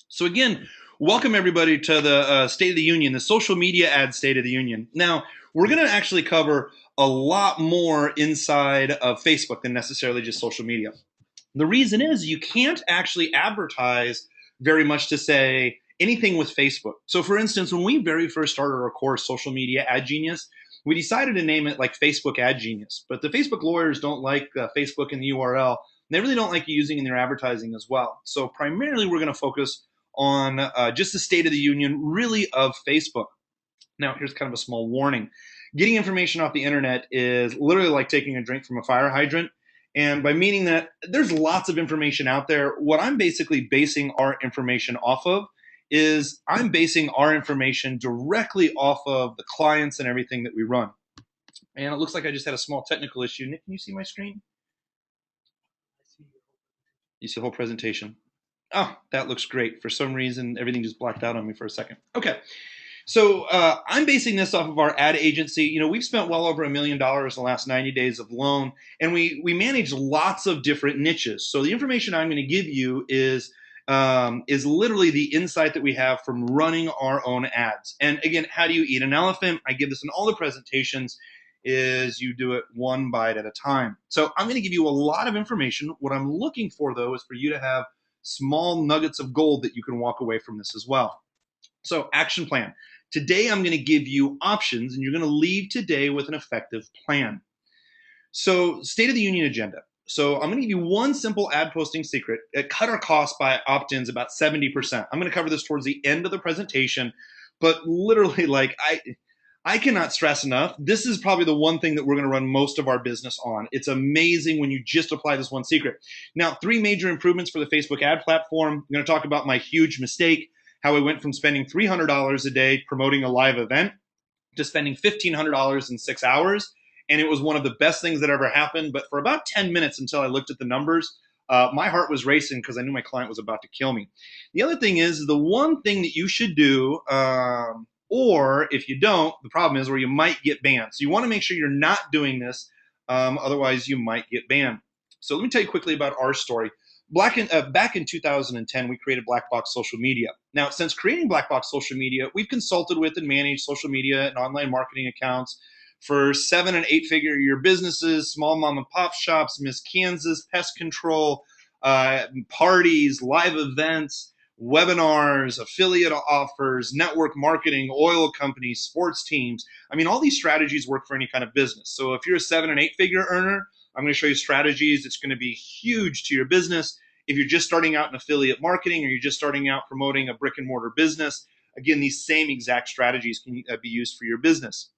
So again, welcome everybody to the State of the Union, the social media ad State of the Union. Now, we're going to actually cover a lot more inside of Facebook than necessarily just social media. The reason is you can't actually advertise very much to say anything with Facebook. So for instance, when we very first started our course, Social Media Ad Genius, we decided to name it like Facebook Ad Genius. But the Facebook lawyers don't like Facebook in the URL. They really don't like you using it in their advertising as well. So primarily we're going to focus on just the State of the Union, really, of Facebook. Now, here's kind of a small warning. Getting information off the internet is literally like taking a drink from a fire hydrant. And by meaning that there's lots of information out there, what I'm basically basing our information off of is I'm basing our information directly off of the clients and everything that we run. And it looks like I just had a small technical issue. Nick, can you see my screen? You see the whole presentation? Oh, that looks great. For some reason, everything just blacked out on me for a second. Okay. So I'm basing this off of our ad agency. You know, we've spent well over $1 million in the last 90 days of loan, and we manage lots of different niches. So the information I'm going to give you is literally the insight that we have from running our own ads. And again, how do you eat an elephant? I give this in all the presentations. Is you do it one bite at a time. So I'm going to give you a lot of information. What I'm looking for, though, is for you to have small nuggets of gold that you can walk away from this as well. So action plan. Today, I'm going to give you options, and you're going to leave today with an effective plan. So State of the Union agenda. So I'm going to give you one simple ad posting secret. It cut our costs by opt-ins about 70%. I'm going to cover this towards the end of the presentation, but literally, like, I cannot stress enough, this is probably the one thing that we're going to run most of our business on. It's amazing when you just apply this one secret. Now, 3 major improvements for the Facebook ad platform. I'm going to talk about my huge mistake, how I went from spending $300 a day promoting a live event to spending $1,500 in 6 hours. And it was one of the best things that ever happened. But for about 10 minutes until I looked at the numbers, my heart was racing because I knew my client was about to kill me. The other thing is the one thing that you should do, or if you don't, the problem is where you might get banned. So you want to make sure you're not doing this. Otherwise, you might get banned. So let me tell you quickly about our story. Back in 2010, we created Black Box Social Media. Now, since creating Black Box Social Media, we've consulted with and managed social media and online marketing accounts for 7- and 8-figure-a-year businesses, small mom and pop shops, Miss Kansas, pest control, parties, live events, webinars, affiliate offers, network marketing, oil companies, sports teams. I mean, all these strategies work for any kind of business. So if you're a 7- and 8-figure earner, I'm going to show you strategies. It's going to be huge to your business. If you're just starting out in affiliate marketing or you're just starting out promoting a brick and mortar business, again, these same exact strategies can be used for your business.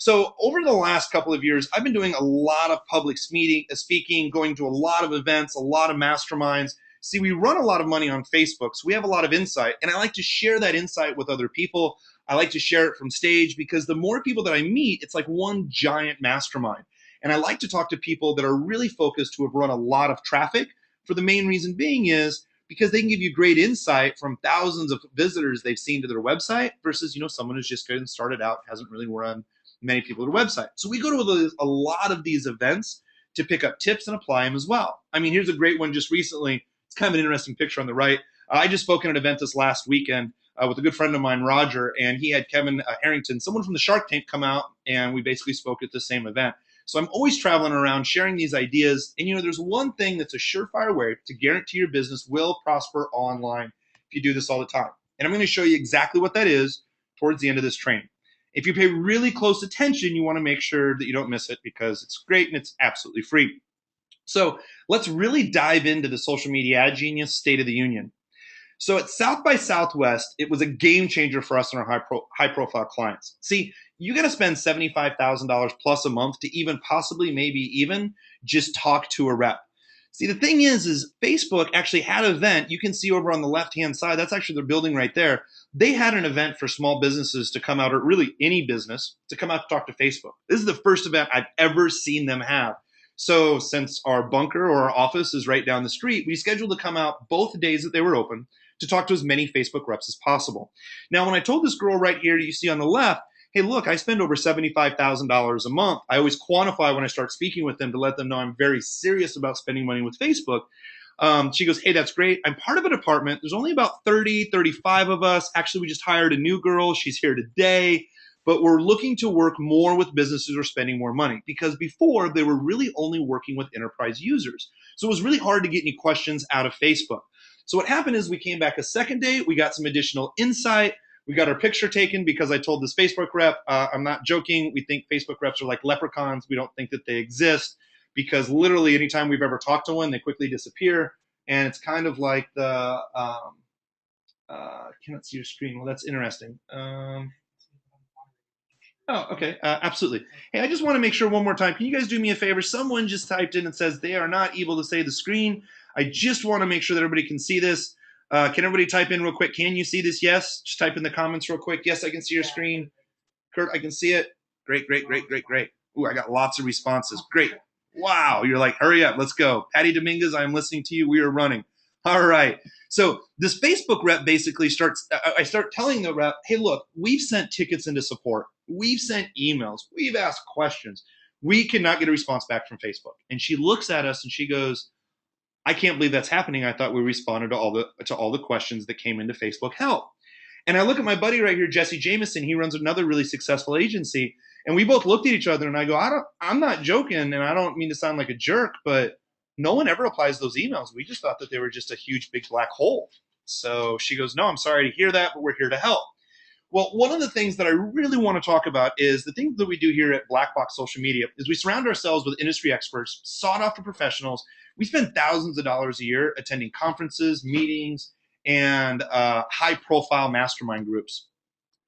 So over the last couple of years, I've been doing a lot of public speaking, going to a lot of events, a lot of masterminds. See, we run a lot of money on Facebook, so we have a lot of insight, and I like to share that insight with other people. I like to share it from stage because the more people that I meet, it's like one giant mastermind. And I like to talk to people that are really focused, who have run a lot of traffic, for the main reason being is because they can give you great insight from thousands of visitors they've seen to their website versus, you know, someone who's just getting started out, hasn't really run many people to their website. So we go to a lot of these events to pick up tips and apply them as well. I mean, here's a great one just recently. It's kind of an interesting picture on the right. I just spoke at an event this last weekend with a good friend of mine, Roger, and he had Kevin Harrington, someone from the Shark Tank, come out, and we basically spoke at the same event. So I'm always traveling around sharing these ideas. And, you know, there's one thing that's a surefire way to guarantee your business will prosper online if you do this all the time. And I'm going to show you exactly what that is towards the end of this training. If you pay really close attention, you want to make sure that you don't miss it because it's great and it's absolutely free. So let's really dive into the Social Media Ad Genius State of the Union. So at South by Southwest, it was a game changer for us and our high-profile clients. See, you got to spend $75,000 plus a month to even possibly, maybe even, just talk to a rep. See, the thing is Facebook actually had an event. You can see over on the left-hand side, that's actually their building right there. They had an event for small businesses to come out, or really any business, to come out to talk to Facebook. This is the first event I've ever seen them have. So since our bunker or our office is right down the street, we scheduled to come out both days that they were open to talk to as many Facebook reps as possible. Now, when I told this girl right here, you see on the left, hey, look, I spend over $75,000 a month. I always quantify when I start speaking with them to let them know I'm very serious about spending money with Facebook. She goes, hey, that's great. I'm part of a department. There's only about 30, 35 of us. Actually, we just hired a new girl. She's here today. But we're looking to work more with businesses who are spending more money, because before they were really only working with enterprise users. So it was really hard to get any questions out of Facebook. So what happened is we came back a second day. We got some additional insight. We got our picture taken because I told this Facebook rep, I'm not joking. We think Facebook reps are like leprechauns. We don't think that they exist, because literally anytime we've ever talked to one, they quickly disappear. And it's kind of like the, cannot see your screen. Well, that's interesting. Oh, okay. Absolutely. Hey, I just want to make sure one more time. Can you guys do me a favor? Someone just typed in and says they are not able to say the screen. I just want to make sure that everybody can see this. Can everybody type in real quick? Can you see this? Yes. Just type in the comments real quick. Yes, I can see your screen. Kurt, I can see it. Great, great, great, great, great. Ooh, I got lots of responses. Great. Wow. You're like, hurry up. Let's go. Patty Dominguez, I'm listening to you. We are running. All right. So this Facebook rep basically I start telling the rep, hey, look, we've sent tickets into support. We've sent emails. We've asked questions. We cannot get a response back from Facebook. And she looks at us and she goes, I can't believe that's happening. I thought we responded to all the questions that came into Facebook help. And I look at my buddy right here, Jesse Jameson. He runs another really successful agency. And we both looked at each other and I go, I'm not joking. And I don't mean to sound like a jerk, but no one ever applies those emails. We just thought that they were just a huge, big black hole. So she goes, no, I'm sorry to hear that, but we're here to help. Well, one of the things that I really want to talk about is the thing that we do here at Black Box Social Media is we surround ourselves with industry experts, sought-after professionals. We spend thousands of dollars a year attending conferences, meetings, and high-profile mastermind groups.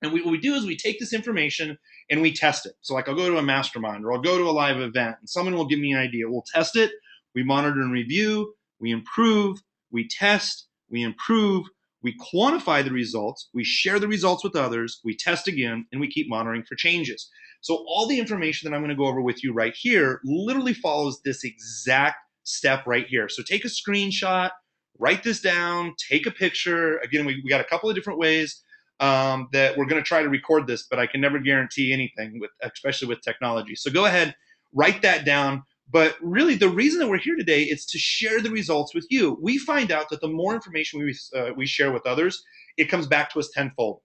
And what we do is we take this information and we test it. So like I'll go to a mastermind or I'll go to a live event and someone will give me an idea. We'll test it. We monitor and review. We improve. We test. We improve. We quantify the results. We share the results with others. We test again, and we keep monitoring for changes. So all the information that I'm going to go over with you right here literally follows this exact step right here. So take a screenshot, write this down, take a picture. Again, we got a couple of different ways that we're going to try to record this, but I can never guarantee anything, especially with technology. So go ahead, write that down. But really, the reason that we're here today is to share the results with you. We find out that the more information we share with others, it comes back to us tenfold.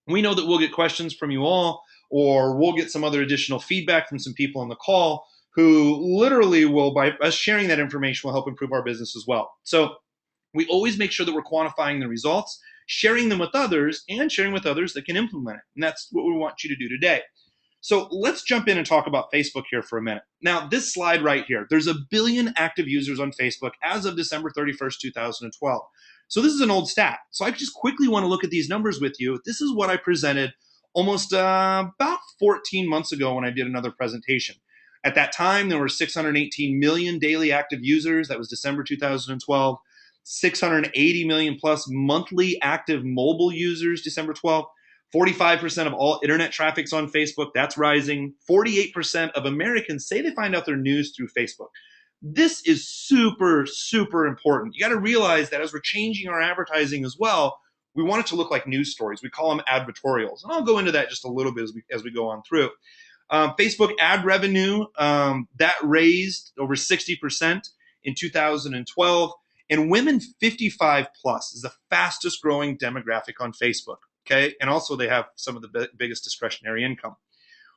We know that we'll get questions from you all, or we'll get some other additional feedback from some people on the call who literally will, by us sharing that information, will help improve our business as well. So we always make sure that we're quantifying the results, sharing them with others, and sharing with others that can implement it. And that's what we want you to do today. So let's jump in and talk about Facebook here for a minute. Now, this slide right here, there's 1 billion active users on Facebook as of December 31st, 2012. So this is an old stat. So I just quickly want to look at these numbers with you. This is what I presented almost about 14 months ago when I did another presentation. At that time, there were 618 million daily active users. That was December 2012. 680 million plus monthly active mobile users, December 12th. 45% of all internet traffic's on Facebook. That's rising. 48% of Americans say they find out their news through Facebook. This is super, super important. You got to realize that as we're changing our advertising as well, we want it to look like news stories. We call them advertorials. And I'll go into that just a little bit as we go on through. Facebook ad revenue, that raised over 60% in 2012. And women 55 plus is the fastest growing demographic on Facebook. Okay, and also they have some of the biggest discretionary income.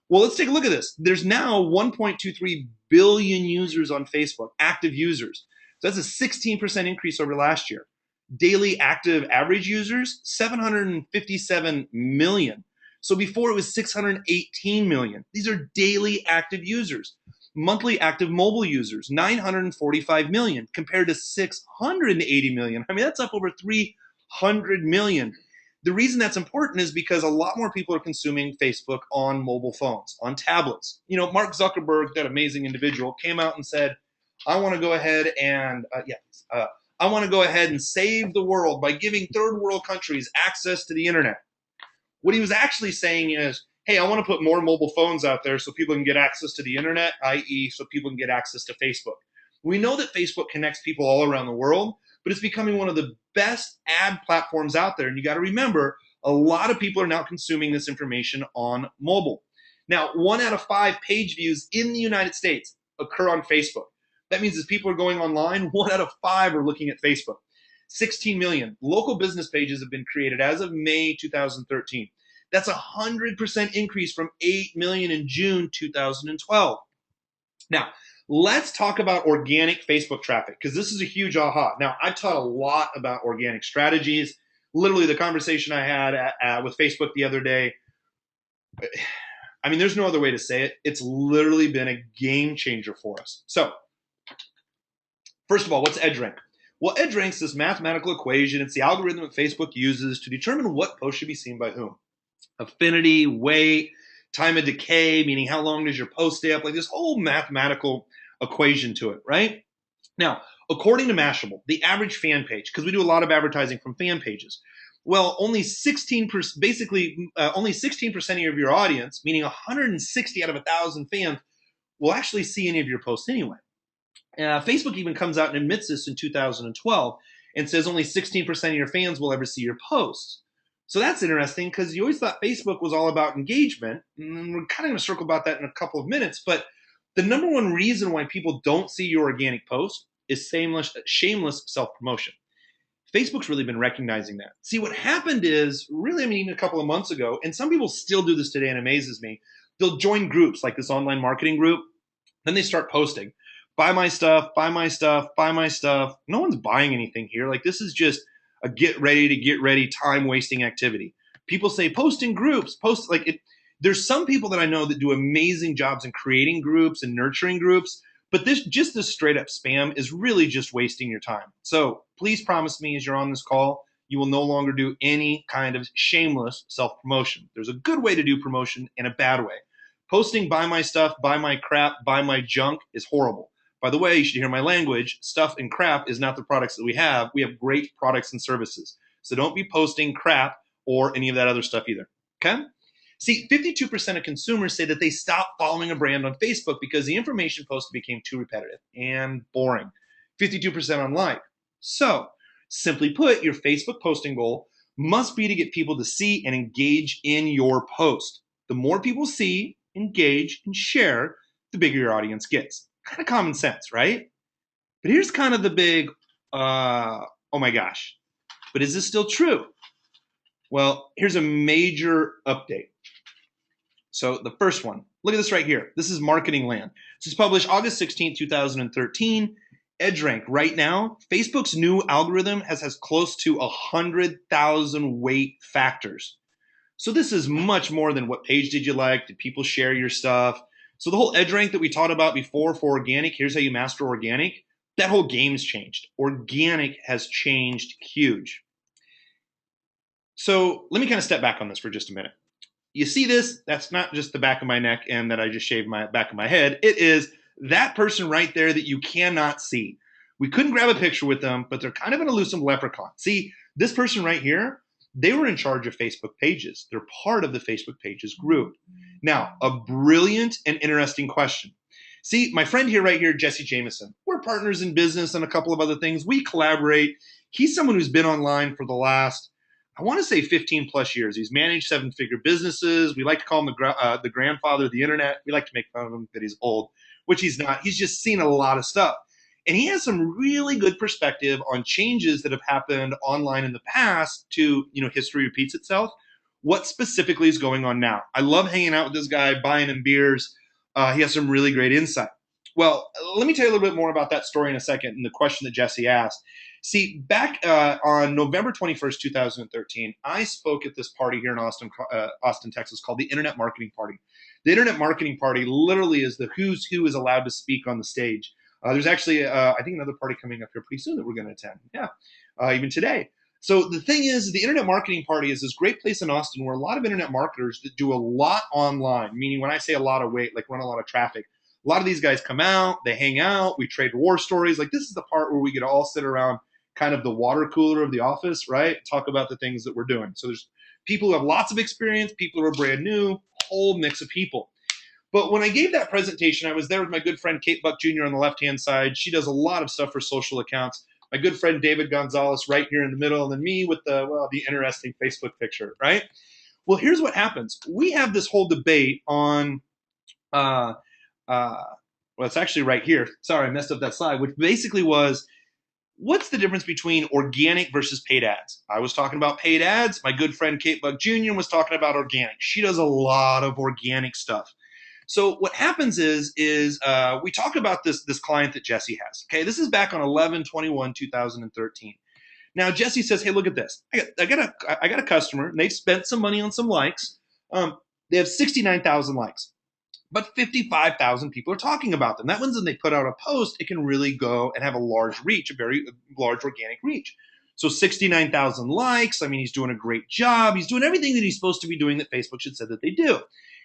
Well, let's take a look at this. There's now 1.23 billion users on Facebook, active users. So that's a 16% increase over last year. Daily active average users, 757 million. So before it was 618 million. These are daily active users. Monthly active mobile users, 945 million compared to 680 million. I mean, that's up over 300 million. The reason that's important is because a lot more people are consuming Facebook on mobile phones, on tablets. You know, Mark Zuckerberg, that amazing individual, came out and said, I want to go ahead and, I want to go ahead and save the world by giving third world countries access to the internet. What he was actually saying is, hey, I want to put more mobile phones out there so people can get access to the internet, i.e. so people can get access to Facebook. We know that Facebook connects people all around the world, but it's becoming one of the best ad platforms out there. And you got to remember, a lot of people are now consuming this information on mobile. Now, 1 out of 5 page views in the United States occur on Facebook. That means as people are going online, 1 out of 5 are looking at Facebook. 16 million local business pages have been created as of May 2013. That's a 100% increase from 8 million in June 2012. Now, let's talk about organic Facebook traffic, because this is a huge aha. Now, I've taught a lot about organic strategies. Literally, the conversation I had with Facebook the other day, I mean, there's no other way to say it. It's literally been a game changer for us. So, first of all, what's EdgeRank? Well, EdgeRank is this mathematical equation. It's the algorithm that Facebook uses to determine what post should be seen by whom. Affinity, weight, time of decay, meaning how long does your post stay up, like this whole mathematical equation to it, right? Now, according to Mashable, the average fan page, because we do a lot of advertising from fan pages, well, only 16%, only 16% of your audience, meaning 160 out of 1,000 fans, will actually see any of your posts anyway. Facebook even comes out and admits this in 2012 and says only 16% of your fans will ever see your posts. So that's interesting, because you always thought Facebook was all about engagement. And we're kind of going to circle about that in a couple of minutes. But the number one reason why people don't see your organic post is shameless self-promotion. Facebook's really been recognizing that. See, what happened is, really, I mean, a couple of months ago, and some people still do this today and amazes me, they'll join groups like this online marketing group. Then they start posting, buy my stuff, buy my stuff, buy my stuff. No one's buying anything here. Like, this is just a get ready time wasting activity. People say post in groups, post like it. There's some people that I know that do amazing jobs in creating groups and nurturing groups, but this straight up spam is really just wasting your time. So please promise me as you're on this call, you will no longer do any kind of shameless self-promotion. There's a good way to do promotion and a bad way. Posting buy my stuff, buy my crap, buy my junk is horrible. By the way, you should hear my language. Stuff and crap is not the products that we have. We have great products and services. So don't be posting crap or any of that other stuff either. Okay? See, 52% of consumers say that they stopped following a brand on Facebook because the information posted became too repetitive and boring. 52% on like. So, simply put, your Facebook posting goal must be to get people to see and engage in your post. The more people see, engage, and share, the bigger your audience gets. Kind of common sense, right? But here's kind of the big, oh my gosh, but is this still true? Well, here's a major update. So the first one, look at this right here. This is Marketing Land. This is published August 16, 2013. EdgeRank right now, Facebook's new algorithm has close to 100,000 weight factors. So this is much more than what page did you like, did people share your stuff. So the whole EdgeRank that we taught about before for organic, here's how you master organic, that whole game's changed. Organic has changed huge. So let me kind of step back on this for just a minute. You see this? That's not just the back of my neck and that I just shaved my back of my head. It is that person right there that you cannot see. We couldn't grab a picture with them, but they're kind of an elusive leprechaun. See, this person right here, they were in charge of Facebook pages. They're part of the Facebook pages group. Now, a brilliant and interesting question. See, my friend here, right here, Jesse Jameson, we're partners in business and a couple of other things. We collaborate. He's someone who's been online for the last, I want to say 15 plus years. He's managed 7-figure businesses. We like to call him the grandfather of the internet. We like to make fun of him that he's old, which he's not. He's just seen a lot of stuff. And he has some really good perspective on changes that have happened online in the past to, history repeats itself. What specifically is going on now? I love hanging out with this guy, buying him beers. He has some really great insight. Well, let me tell you a little bit more about that story in a second and the question that Jesse asked. See, back on November 21st, 2013, I spoke at this party here in Austin, Texas, called the Internet Marketing Party. The Internet Marketing Party literally is the who's who is allowed to speak on the stage. There's actually, I think, another party coming up here pretty soon that we're going to attend. Yeah, even today. So the thing is, the Internet Marketing Party is this great place in Austin where a lot of internet marketers that do a lot online, meaning when I say a lot of weight, like run a lot of traffic, a lot of these guys come out, they hang out, we trade war stories. Like this is the part where we get all sit around kind of the water cooler of the office, right? Talk about the things that we're doing. So there's people who have lots of experience, people who are brand new, whole mix of people. But when I gave that presentation, I was there with my good friend Kate Buck Jr. on the left-hand side. She does a lot of stuff for social accounts. My good friend David Gonzalez right here in the middle, and then me with the interesting Facebook picture, right? Well, here's what happens. We have this whole debate on Well, it's actually right here. Sorry, I messed up that slide, which basically was, what's the difference between organic versus paid ads? I was talking about paid ads. My good friend Kate Buck Jr. was talking about organic. She does a lot of organic stuff. So what happens is we talk about this client that Jesse has. Okay, this is back on 11/21/2013. Now Jesse says, "Hey, look at this. I got a customer, and they've spent some money on some likes. They have 69,000 likes, but 55,000 people are talking about them. That means when they put out a post, it can really go and have a large reach, a very large organic reach. So 69,000 likes. I mean, he's doing a great job. He's doing everything that he's supposed to be doing that Facebook should say that they do.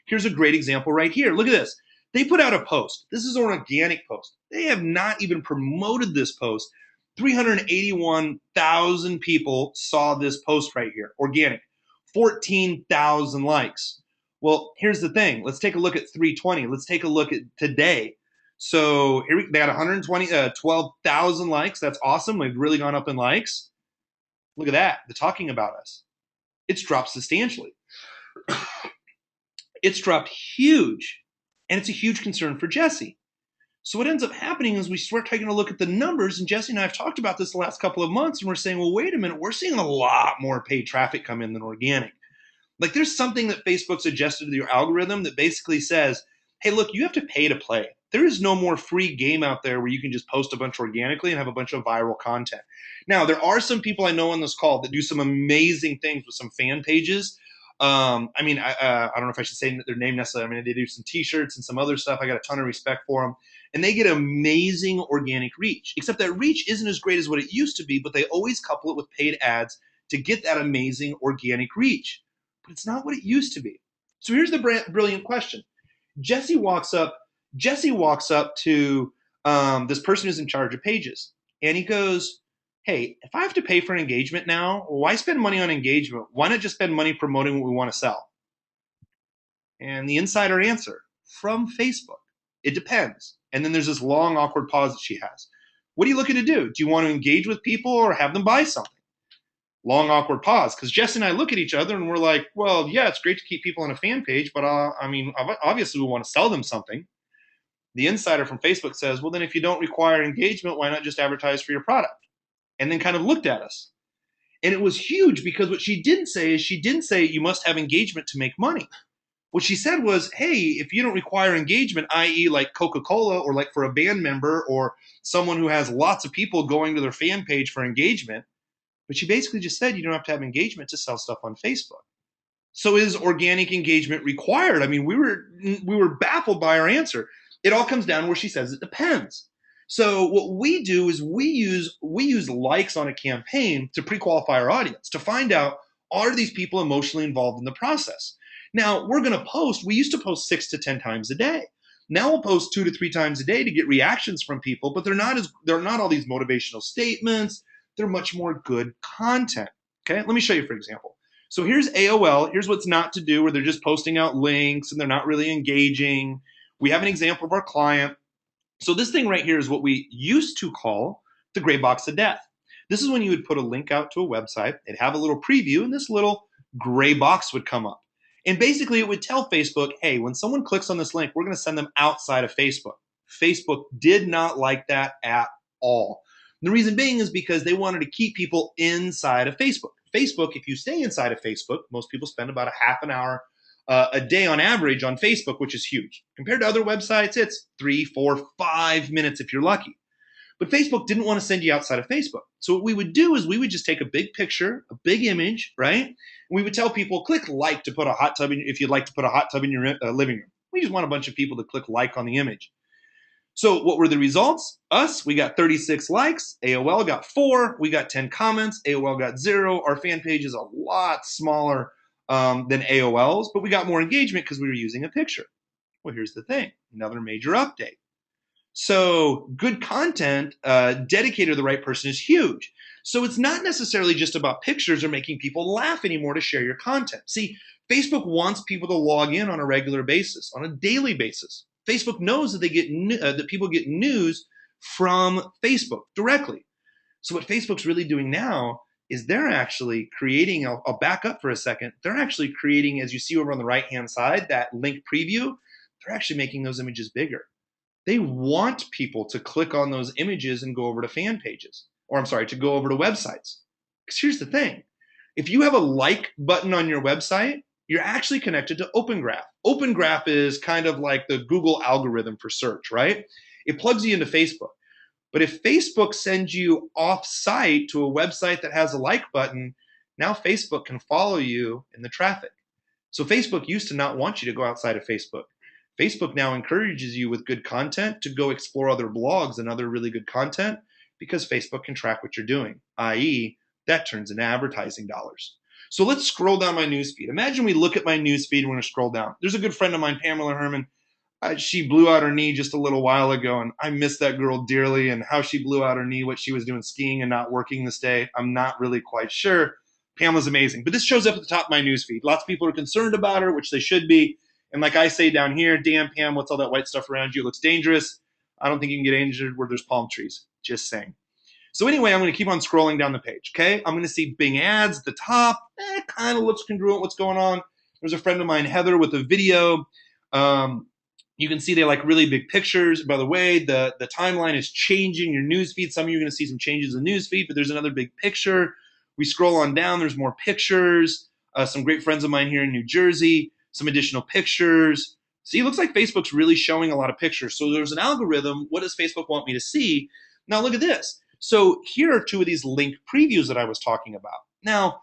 Here's a great example right here. Look at this. They put out a post. This is an organic post. They have not even promoted this post. 381,000 people saw this post right here, organic. 14,000 likes. Well, here's the thing. Let's take a look at 320. Let's take a look at today. So here they got 12,000 likes. That's awesome. They've really gone up in likes. Look at that. They're talking about us. It's dropped substantially. It's dropped huge. And it's a huge concern for Jesse. So what ends up happening is we start taking a look at the numbers, and Jesse and I have talked about this the last couple of months, and we're saying, well, wait a minute, we're seeing a lot more paid traffic come in than organic. Like there's something that Facebook suggested to your algorithm that basically says, hey, look, you have to pay to play. There is no more free game out there where you can just post a bunch organically and have a bunch of viral content. Now, there are some people I know on this call that do some amazing things with some fan pages. I don't know if I should say their name necessarily. I mean, they do some t-shirts and some other stuff. I got a ton of respect for them. And they get amazing organic reach, except that reach isn't as great as what it used to be, but they always couple it with paid ads to get that amazing organic reach. But it's not what it used to be. So here's the brilliant question. Jesse walks up to this person who's in charge of pages, and he goes, hey, if I have to pay for an engagement now, why spend money on engagement? Why not just spend money promoting what we want to sell? And the insider answer from Facebook, it depends. And then there's this long, awkward pause that she has. What are you looking to do? Do you want to engage with people or have them buy something? Long, awkward pause, because Jess and I look at each other and we're like, well, yeah, it's great to keep people on a fan page, but obviously we want to sell them something. The insider from Facebook says, well, then if you don't require engagement, why not just advertise for your product? And then kind of looked at us. And it was huge because what she didn't say is she didn't say you must have engagement to make money. What she said was, hey, if you don't require engagement, i.e. like Coca-Cola or like for a band member or someone who has lots of people going to their fan page for engagement, but she basically just said you don't have to have engagement to sell stuff on Facebook. So is organic engagement required? I mean, we were baffled by her answer. It all comes down to where she says it depends. So what we do is we use likes on a campaign to pre-qualify our audience, to find out, are these people emotionally involved in the process? Now, we used to post 6 to 10 times a day. Now we'll post 2 to 3 times a day to get reactions from people, but they're not all these motivational statements. They're much more good content. Okay, let me show you, for example. So here's AOL. Here's what's not to do, where they're just posting out links and they're not really engaging. We have an example of our client. So this thing right here is what we used to call the gray box of death. This is when you would put a link out to a website, it'd have a little preview, and this little gray box would come up. And basically it would tell Facebook, hey, when someone clicks on this link, we're going to send them outside of Facebook. Facebook did not like that at all. And the reason being is because they wanted to keep people inside of Facebook. Facebook, if you stay inside of Facebook, most people spend about a half an hour a day on average on Facebook, which is huge. Compared to other websites, it's 3, 4, 5 minutes if you're lucky. But Facebook didn't want to send you outside of Facebook. So what we would do is we would just take a big picture, a big image, right? And we would tell people, click like to put a hot tub if you'd like to put a hot tub in your living room. We just want a bunch of people to click like on the image. So what were the results? We got 36 likes. AOL got 4. We got 10 comments. AOL got 0. Our fan page is a lot smaller than AOL's, but we got more engagement because we were using a picture. Well, here's the thing. Another major update. So good content dedicated to the right person is huge. So it's not necessarily just about pictures or making people laugh anymore to share your content. See, Facebook wants people to log in on a regular basis, on a daily basis. Facebook knows that that people get news from Facebook directly. So what Facebook's really doing now is they're actually creating, I'll back up for a second, they're actually creating, as you see over on the right-hand side, that link preview, they're actually making those images bigger. They want people to click on those images and go over to fan pages, or I'm sorry, to go over to websites. Because here's the thing. If you have a like button on your website, you're actually connected to Open Graph. Open Graph is kind of like the Google algorithm for search, right? It plugs you into Facebook. But if Facebook sends you off site to a website that has a like button, now Facebook can follow you in the traffic. So Facebook used to not want you to go outside of Facebook. Facebook now encourages you with good content to go explore other blogs and other really good content because Facebook can track what you're doing, i.e., that turns into advertising dollars. So let's scroll down my newsfeed. Imagine we look at my newsfeed and we're going to scroll down. There's a good friend of mine, Pamela Herman. She blew out her knee just a little while ago, and I miss that girl dearly. And how she blew out her knee, what she was doing skiing and not working this day, I'm not really quite sure. Pamela's amazing. But this shows up at the top of my newsfeed. Lots of people are concerned about her, which they should be. And like I say down here, damn, Pam, what's all that white stuff around you? It looks dangerous. I don't think you can get injured where there's palm trees. Just saying. So anyway, I'm going to keep on scrolling down the page, okay? I'm going to see Bing ads at the top. Kind of looks congruent what's going on. There's a friend of mine, Heather, with a video. You can see they like really big pictures. By the way, the timeline is changing your newsfeed. Some of you are going to see some changes in the newsfeed, but there's another big picture. We scroll on down. There's more pictures. Some great friends of mine here in New Jersey. Some additional pictures. See, it looks like Facebook's really showing a lot of pictures. So there's an algorithm. What does Facebook want me to see? Now look at this. So here are two of these link previews that I was talking about. Now,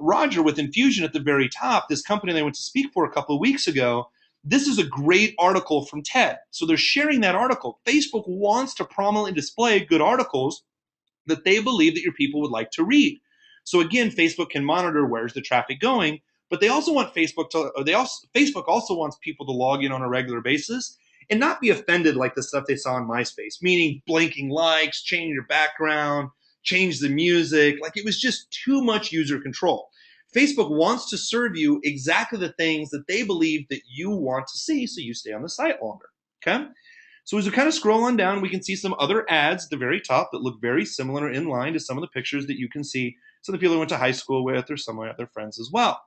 Roger with Infusion at the very top, this company they went to speak for a couple of weeks ago, this is a great article from TED. So they're sharing that article. Facebook wants to prominently display good articles that they believe that your people would like to read. So again, Facebook can monitor where's the traffic going, but they also want Facebook also wants people to log in on a regular basis and not be offended like the stuff they saw on MySpace, meaning blinking likes, change your background, change the music. Like it was just too much user control. Facebook wants to serve you exactly the things that they believe that you want to see so you stay on the site longer, okay? So as we kind of scroll on down, we can see some other ads at the very top that look very similar in line to some of the pictures that you can see some of the people I went to high school with or some of my other friends as well.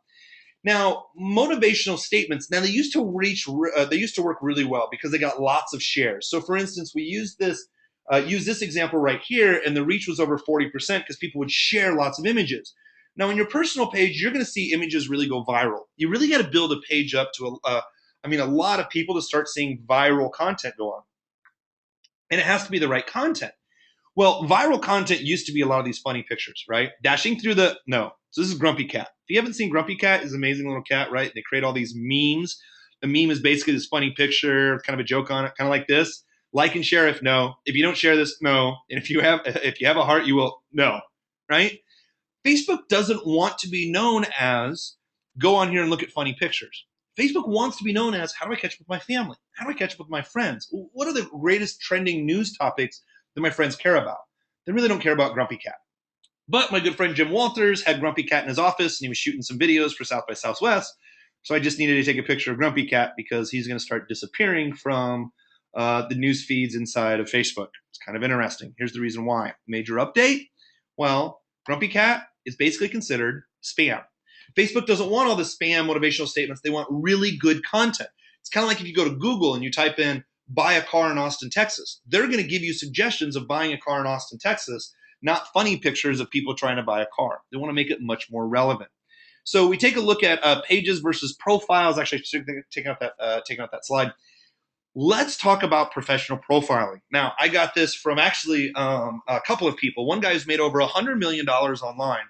Now, motivational statements, now they used to work really well because they got lots of shares. So for instance, we use this example right here, and the reach was over 40% because people would share lots of images. Now, on your personal page, you're going to see images really go viral. You really got to build a page up to a lot of people to start seeing viral content go on. And it has to be the right content. Well, viral content used to be a lot of these funny pictures, right? Dashing through no. So this is Grumpy Cat. If you haven't seen Grumpy Cat, it's an amazing little cat, right? They create all these memes. The meme is basically this funny picture, kind of a joke on it, kind of like this. Like and share if no. If you don't share this, no. And if you have a heart, you will no, right? Facebook doesn't want to be known as go on here and look at funny pictures. Facebook wants to be known as how do I catch up with my family? How do I catch up with my friends? What are the greatest trending news topics that my friends care about? They really don't care about Grumpy Cat. But my good friend Jim Walters had Grumpy Cat in his office, and he was shooting some videos for South by Southwest. So I just needed to take a picture of Grumpy Cat because he's going to start disappearing from the news feeds inside of Facebook. It's kind of interesting. Here's the reason why. Major update. Well, Grumpy Cat is basically considered spam. Facebook doesn't want all the spam motivational statements. They want really good content. It's kind of like if you go to Google and you type in buy a car in Austin, Texas. They're going to give you suggestions of buying a car in Austin, Texas, not funny pictures of people trying to buy a car. They want to make it much more relevant. So we take a look at pages versus profiles. Actually, I should have taken out that slide. Let's talk about professional profiling. Now, I got this from actually a couple of people. One guy who's made over $100 million online,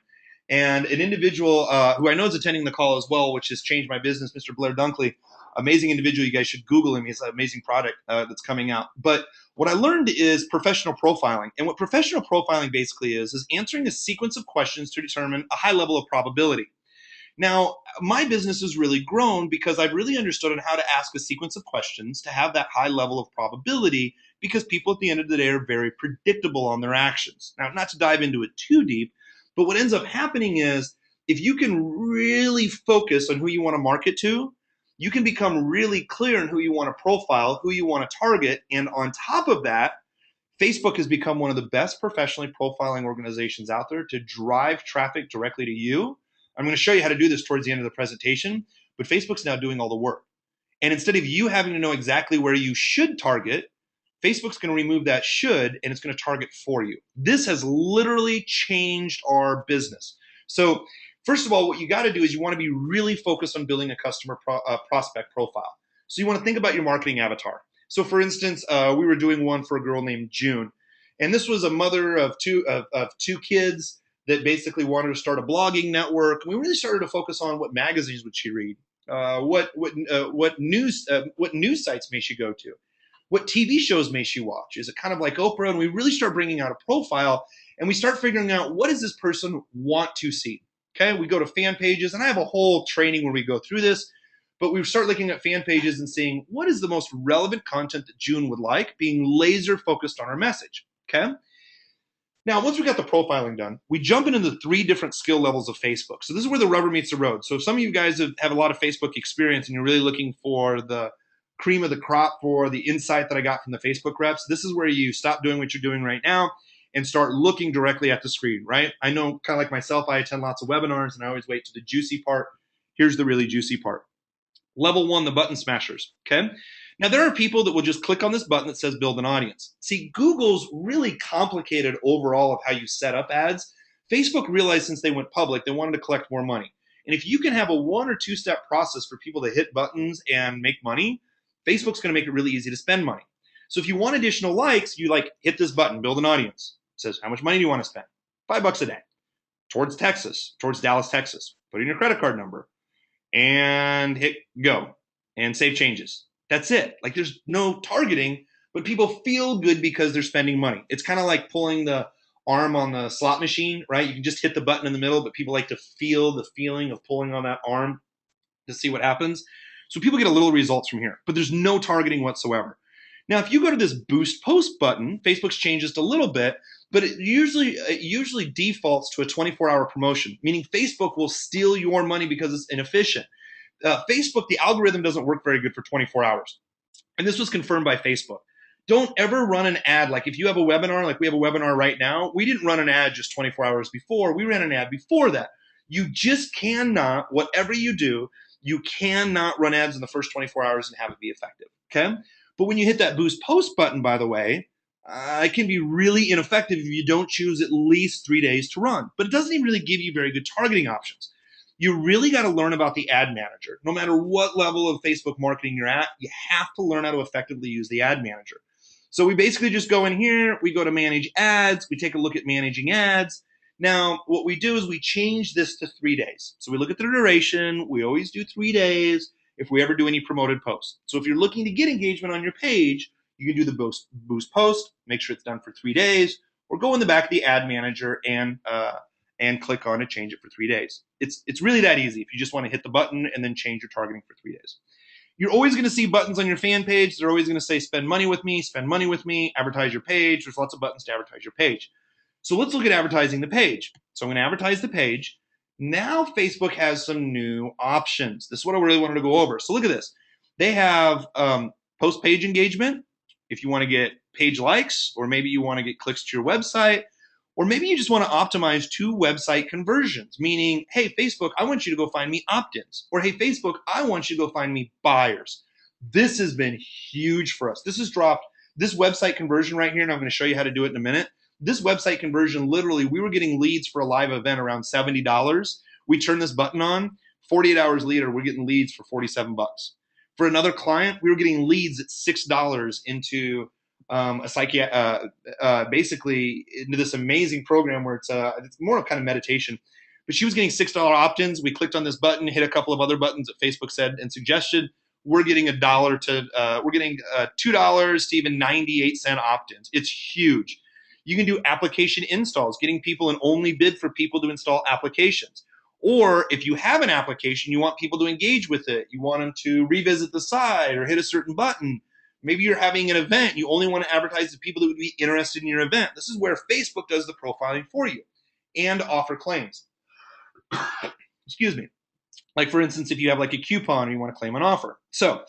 and an individual who I know is attending the call as well, which has changed my business, Mr. Blair Dunkley. Amazing individual. You guys should Google him. He has an amazing product that's coming out. But what I learned is professional profiling. And what professional profiling basically is answering a sequence of questions to determine a high level of probability. Now, my business has really grown because I've really understood how to ask a sequence of questions to have that high level of probability because people at the end of the day are very predictable on their actions. Now, not to dive into it too deep, but what ends up happening is if you can really focus on who you want to market to, you can become really clear on who you want to profile, who you want to target. And on top of that, Facebook has become one of the best professionally profiling organizations out there to drive traffic directly to you. I'm going to show you how to do this towards the end of the presentation, but Facebook's now doing all the work. And instead of you having to know exactly where you should target, Facebook's going to remove that should, and it's going to target for you. This has literally changed our business. So first of all, what you got to do is you want to be really focused on building a customer prospect profile. So you want to think about your marketing avatar. So for instance, we were doing one for a girl named June, and this was a mother of two kids that basically wanted to start a blogging network. We really started to focus on what magazines would she read, what news sites may she go to, what TV shows may she watch. Is it kind of like Oprah? And we really start bringing out a profile, and we start figuring out what does this person want to see. Okay, we go to fan pages, and I have a whole training where we go through this. But we start looking at fan pages and seeing what is the most relevant content that June would like, being laser focused on our message. Okay. Now, once we got the profiling done, we jump into the 3 different skill levels of Facebook. So this is where the rubber meets the road. So if some of you guys have a lot of Facebook experience and you're really looking for the cream of the crop for the insight that I got from the Facebook reps, this is where you stop doing what you're doing right now and start looking directly at the screen, right? I know, kind of like myself, I attend lots of webinars and I always wait to the juicy part. Here's the really juicy part. Level 1, the button smashers, okay? Now, there are people that will just click on this button that says build an audience. See, Google's really complicated overall of how you set up ads. Facebook realized since they went public, they wanted to collect more money. And if you can have a 1 or 2 step process for people to hit buttons and make money, Facebook's going to make it really easy to spend money. So if you want additional likes, you hit this button, build an audience. It says, how much money do you want to spend? $5 a day. Towards Dallas, Texas. Put in your credit card number and hit go and save changes. That's it. There's no targeting, but people feel good because they're spending money. It's kind of like pulling the arm on the slot machine, right? You can just hit the button in the middle, but people like to feel the feeling of pulling on that arm to see what happens. So people get a little results from here, but there's no targeting whatsoever. Now, if you go to this boost post button, Facebook's changed just a little bit, but it usually defaults to a 24-hour promotion, meaning Facebook will steal your money because it's inefficient. Facebook, the algorithm doesn't work very good for 24 hours. And this was confirmed by Facebook. Don't ever run an ad. If you have a webinar, like we have a webinar right now, we didn't run an ad just 24 hours before. We ran an ad before that. You just cannot, whatever you do, you cannot run ads in the first 24 hours and have it be effective, okay? But when you hit that boost post button, by the way, it can be really ineffective if you don't choose at least 3 days to run. But it doesn't even really give you very good targeting options. You really got to learn about the ad manager. No matter what level of Facebook marketing you're at, you have to learn how to effectively use the ad manager. So we basically just go in here, we go to manage ads, we take a look at managing ads. Now, what we do is we change this to 3 days. So we look at the duration, we always do 3 days if we ever do any promoted posts. So if you're looking to get engagement on your page, you can do the boost post, make sure it's done for 3 days, or go in the back of the ad manager and click on it, change it for 3 days. It's really that easy if you just want to hit the button and then change your targeting for 3 days. You're always going to see buttons on your fan page. They're always going to say spend money with me, advertise your page. There's lots of buttons to advertise your page. So let's look at advertising the page. So I'm going to advertise the page. Now Facebook has some new options. This is what I really wanted to go over. So look at this. They have post-page engagement. If you want to get page likes, or maybe you want to get clicks to your website, or maybe you just want to optimize 2 website conversions, meaning, hey, Facebook, I want you to go find me opt-ins. Or, hey, Facebook, I want you to go find me buyers. This has been huge for us. This has dropped this website conversion right here, and I'm going to show you how to do it in a minute. This website conversion, literally, we were getting leads for a live event around $70. We turned this button on. 48 hours later, we're getting leads for $47. For another client, we were getting leads at $6 into basically into this amazing program where it's more of kind of meditation. But she was getting $6 opt-ins. We clicked on this button, hit a couple of other buttons that Facebook said and suggested. We're getting $2 to even 98-cent opt-ins. It's huge. You can do application installs, getting people and only bid for people to install applications. Or if you have an application, you want people to engage with it. You want them to revisit the site or hit a certain button. Maybe you're having an event. You only want to advertise to people that would be interested in your event. This is where Facebook does the profiling for you and offer claims. Excuse me. Like, for instance, if you have like a coupon or you want to claim an offer. So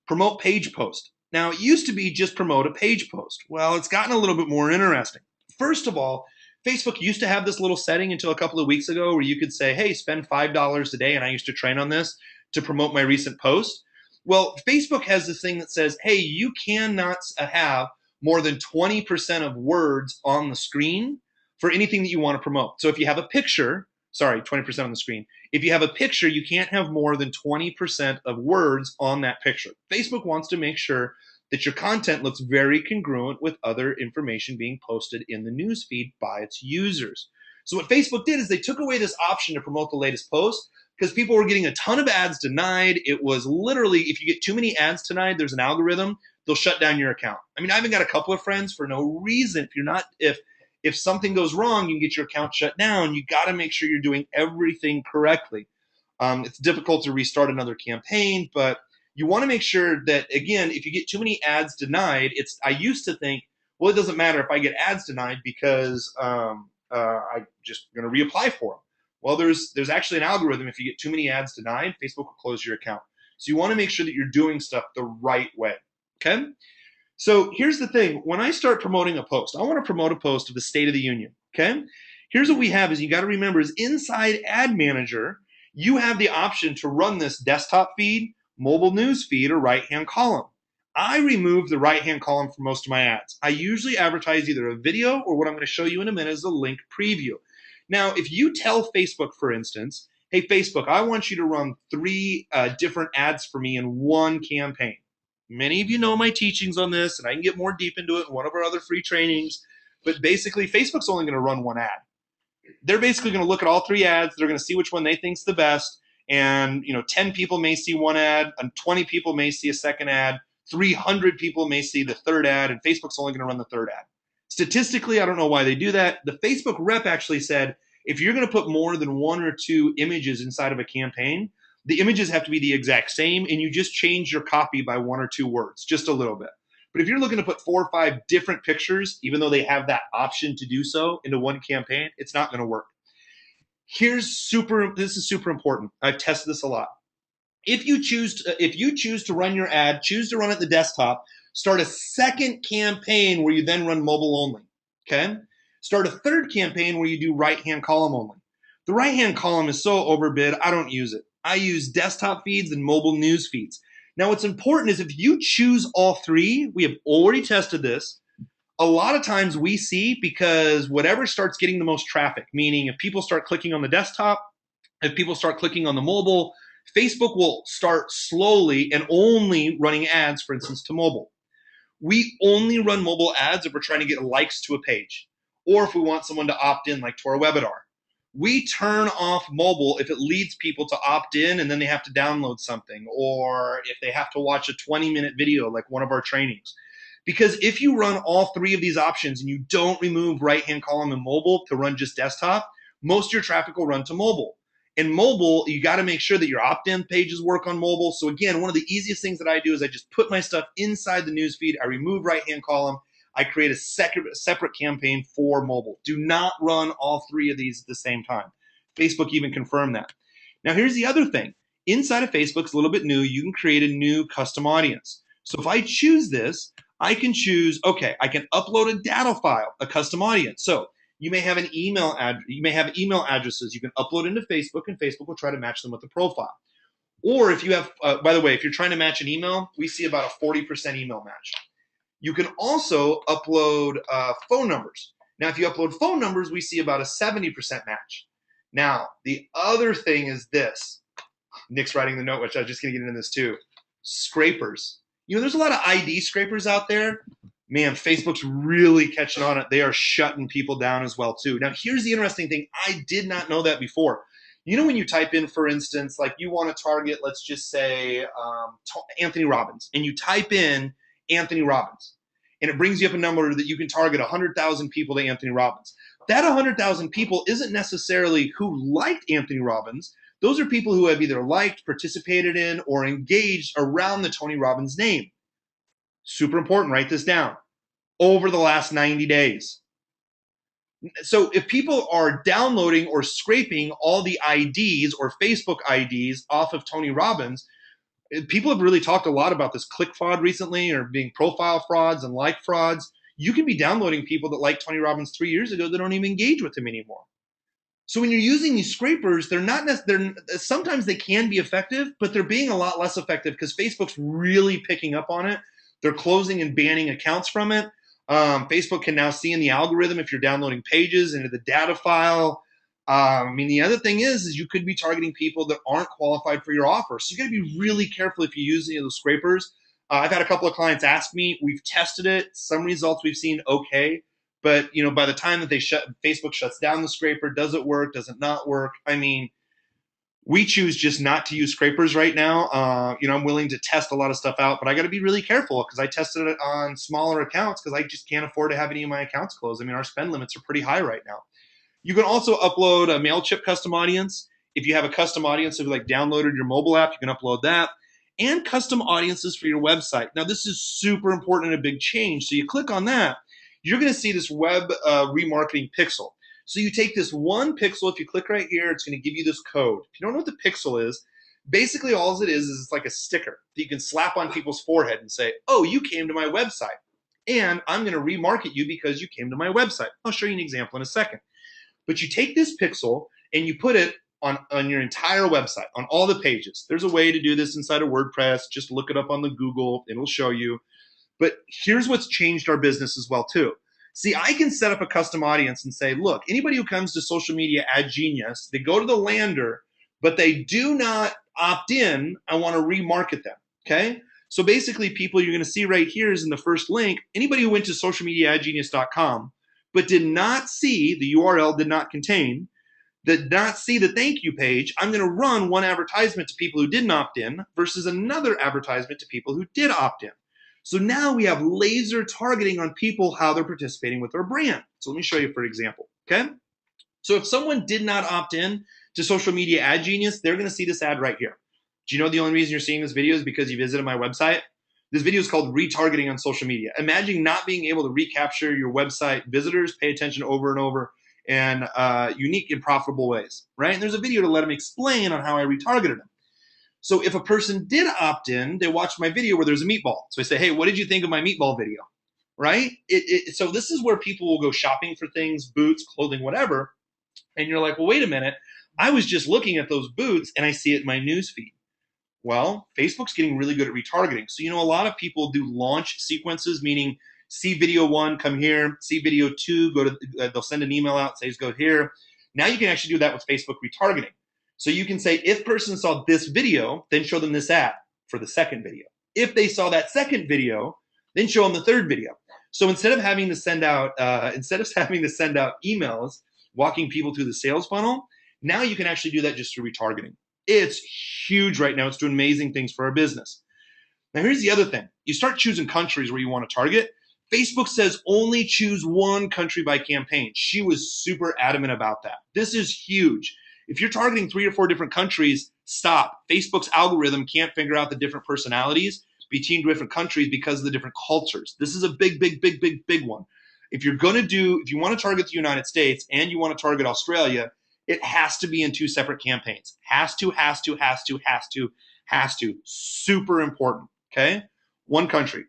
promote page post. Now, it used to be just promote a page post. Well, it's gotten a little bit more interesting. First of all, Facebook used to have this little setting until a couple of weeks ago where you could say, hey, spend $5 a day, and I used to train on this to promote my recent post. Well, Facebook has this thing that says, hey, you cannot have more than 20% of words on the screen for anything that you want to promote. So if you have a picture, sorry, 20% on the screen. If you have a picture, you can't have more than 20% of words on that picture. Facebook wants to make sure that your content looks very congruent with other information being posted in the newsfeed by its users. So what Facebook did is they took away this option to promote the latest post because people were getting a ton of ads denied. It was literally, if you get too many ads denied, there's an algorithm, they'll shut down your account. I mean, I even got a couple of friends for no reason. If something goes wrong, you can get your account shut down. You got to make sure you're doing everything correctly. It's difficult to restart another campaign, but you want to make sure that, again, if you get too many ads denied, I used to think, well, it doesn't matter if I get ads denied because I'm just going to reapply for them. Well, there's actually an algorithm. If you get too many ads denied, Facebook will close your account. So you want to make sure that you're doing stuff the right way. Okay? So here's the thing. When I start promoting a post, I want to promote a post of the State of the Union. Okay? Here's what we have is you got to remember is inside Ad Manager, you have the option to run this desktop feed, mobile news feed, or right-hand column. I remove the right-hand column for most of my ads. I usually advertise either a video or what I'm going to show you in a minute is a link preview. Now, if you tell Facebook, for instance, hey, Facebook, I want you to run 3 different ads for me in one campaign. Many of you know my teachings on this, and I can get more deep into it in one of our other free trainings. But basically, Facebook's only going to run one ad. They're basically going to look at all 3 ads. They're going to see which one they think's the best. And 10 people may see one ad, and 20 people may see a second ad, 300 people may see the third ad, and Facebook's only going to run the third ad. Statistically, I don't know why they do that. The Facebook rep actually said, if you're going to put more than 1 or 2 images inside of a campaign, the images have to be the exact same, and you just change your copy by 1 or 2 words, just a little bit. But if you're looking to put 4 or 5 different pictures, even though they have that option to do so into one campaign, it's not going to work. This is super important. I've tested this a lot. If you choose to run your ad, choose to run at the desktop, start a second campaign where you then run mobile only. Okay? Start a third campaign where you do right-hand column only. The right-hand column is so overbid, I don't use it. I use desktop feeds and mobile news feeds. Now, what's important is if you choose all 3, we have already tested this. A lot of times we see because whatever starts getting the most traffic, meaning if people start clicking on the desktop, if people start clicking on the mobile, Facebook will start slowly and only running ads, for instance, to mobile. We only run mobile ads if we're trying to get likes to a page or if we want someone to opt in, like to our webinar. We turn off mobile if it leads people to opt in and then they have to download something, or if they have to watch a 20-minute video like one of our trainings. Because if you run all 3 of these options and you don't remove right-hand column and mobile to run just desktop, most of your traffic will run to mobile. And mobile, you got to make sure that your opt-in pages work on mobile. So again, one of the easiest things that I do is I just put my stuff inside the newsfeed. I remove right-hand column. I create a separate campaign for mobile. Do not run all 3 of these at the same time. Facebook even confirmed that. Now, here's the other thing. Inside of Facebook, it's a little bit new. You can create a new custom audience. So if I choose this, I can choose, okay, I can upload a data file, a custom audience. So you may have email addresses you can upload into Facebook, and Facebook will try to match them with the profile. Or if you have, by the way, if you're trying to match an email, we see about a 40% email match. You can also upload phone numbers. Now, if you upload phone numbers, we see about a 70% match. Now, the other thing is this. Nick's writing the note, which I was just going to get into this too. Scrapers. There's a lot of ID scrapers out there. Man, Facebook's really catching on it. They are shutting people down as well too. Now, here's the interesting thing. I did not know that before. When you type in, for instance, like you want to target, let's just say Anthony Robbins, and you type in Anthony Robbins, and it brings you up a number that you can target 100,000 people to Anthony Robbins. That 100,000 people isn't necessarily who liked Anthony Robbins. Those are people who have either liked, participated in, or engaged around the Tony Robbins name. Super important, write this down. Over the last 90 days. So if people are downloading or scraping all the IDs or Facebook IDs off of Tony Robbins, people have really talked a lot about this click fraud recently, or being profile frauds and like frauds. You can be downloading people that liked Tony Robbins 3 years ago that don't even engage with him anymore. So when you're using these scrapers, sometimes they can be effective, but they're being a lot less effective because Facebook's really picking up on it. They're closing and banning accounts from it. Facebook can now see in the algorithm if you're downloading pages into the data file. I mean, the other thing is you could be targeting people that aren't qualified for your offer. So you got to be really careful if you use any of those scrapers. I've had a couple of clients ask me. We've tested it. Some results we've seen okay, but by the time that Facebook shuts down the scraper, does it work? Does it not work? I mean, we choose just not to use scrapers right now. I'm willing to test a lot of stuff out, but I got to be really careful because I tested it on smaller accounts because I just can't afford to have any of my accounts closed. I mean, our spend limits are pretty high right now. You can also upload a MailChimp custom audience. If you have a custom audience, if you downloaded your mobile app, you can upload that. And custom audiences for your website. Now, this is super important and a big change. So you click on that, you're going to see this web remarketing pixel. So you take this one pixel. If you click right here, it's going to give you this code. If you don't know what the pixel is, basically all it is it's like a sticker that you can slap on people's forehead and say, oh, you came to my website. And I'm going to remarket you because you came to my website. I'll show you an example in a second. But you take this pixel and you put it on your entire website, on all the pages. There's a way to do this inside of WordPress. Just look it up on the Google. It'll show you. But here's what's changed our business as well, too. See, I can set up a custom audience and say, look, anybody who comes to Social Media Ad Genius, they go to the lander, but they do not opt in. I want to remarket them, okay? So basically, people you're going to see right here is in the first link, anybody who went to socialmediaadgenius.com but did not see, the URL did not contain, did not see the thank you page, I'm going to run one advertisement to people who didn't opt in versus another advertisement to people who did opt in. So now we have laser targeting on people, how they're participating with our brand. So let me show you for example, okay? So if someone did not opt in to Social Media Ad Genius, they're going to see this ad right here. Do you know the only reason you're seeing this video is because you visited my website? This video is called Retargeting on Social Media. Imagine not being able to recapture your website visitors, pay attention over and over, in unique and profitable ways, right? And there's a video to let them explain on how I retargeted them. So if a person did opt in, they watched my video where there's a meatball. So I say, hey, what did you think of my meatball video, right? So this is where people will go shopping for things, boots, clothing, whatever. And you're like, well, wait a minute. I was just looking at those boots and I see it in my newsfeed. Well, Facebook's getting really good at retargeting. So, a lot of people do launch sequences, meaning see video 1, come here, see video 2, go to, they'll send an email out, says go here. Now you can actually do that with Facebook retargeting. So you can say, if person saw this video, then show them this ad for the second video. If they saw that second video, then show them the third video. So instead of having to send out, emails walking people through the sales funnel, now you can actually do that just through retargeting. It's huge right now. It's doing amazing things for our business. Now, here's the other thing. You start choosing countries where you want to target. Facebook says only choose one country by campaign. She was super adamant about that. This is huge. If you're targeting 3 or 4 different countries, stop. Facebook's algorithm can't figure out the different personalities between different countries because of the different cultures. This is a big one. If you want to target the United States and you want to target Australia, it has to be in 2 separate campaigns. Has to. Super important, okay? One country.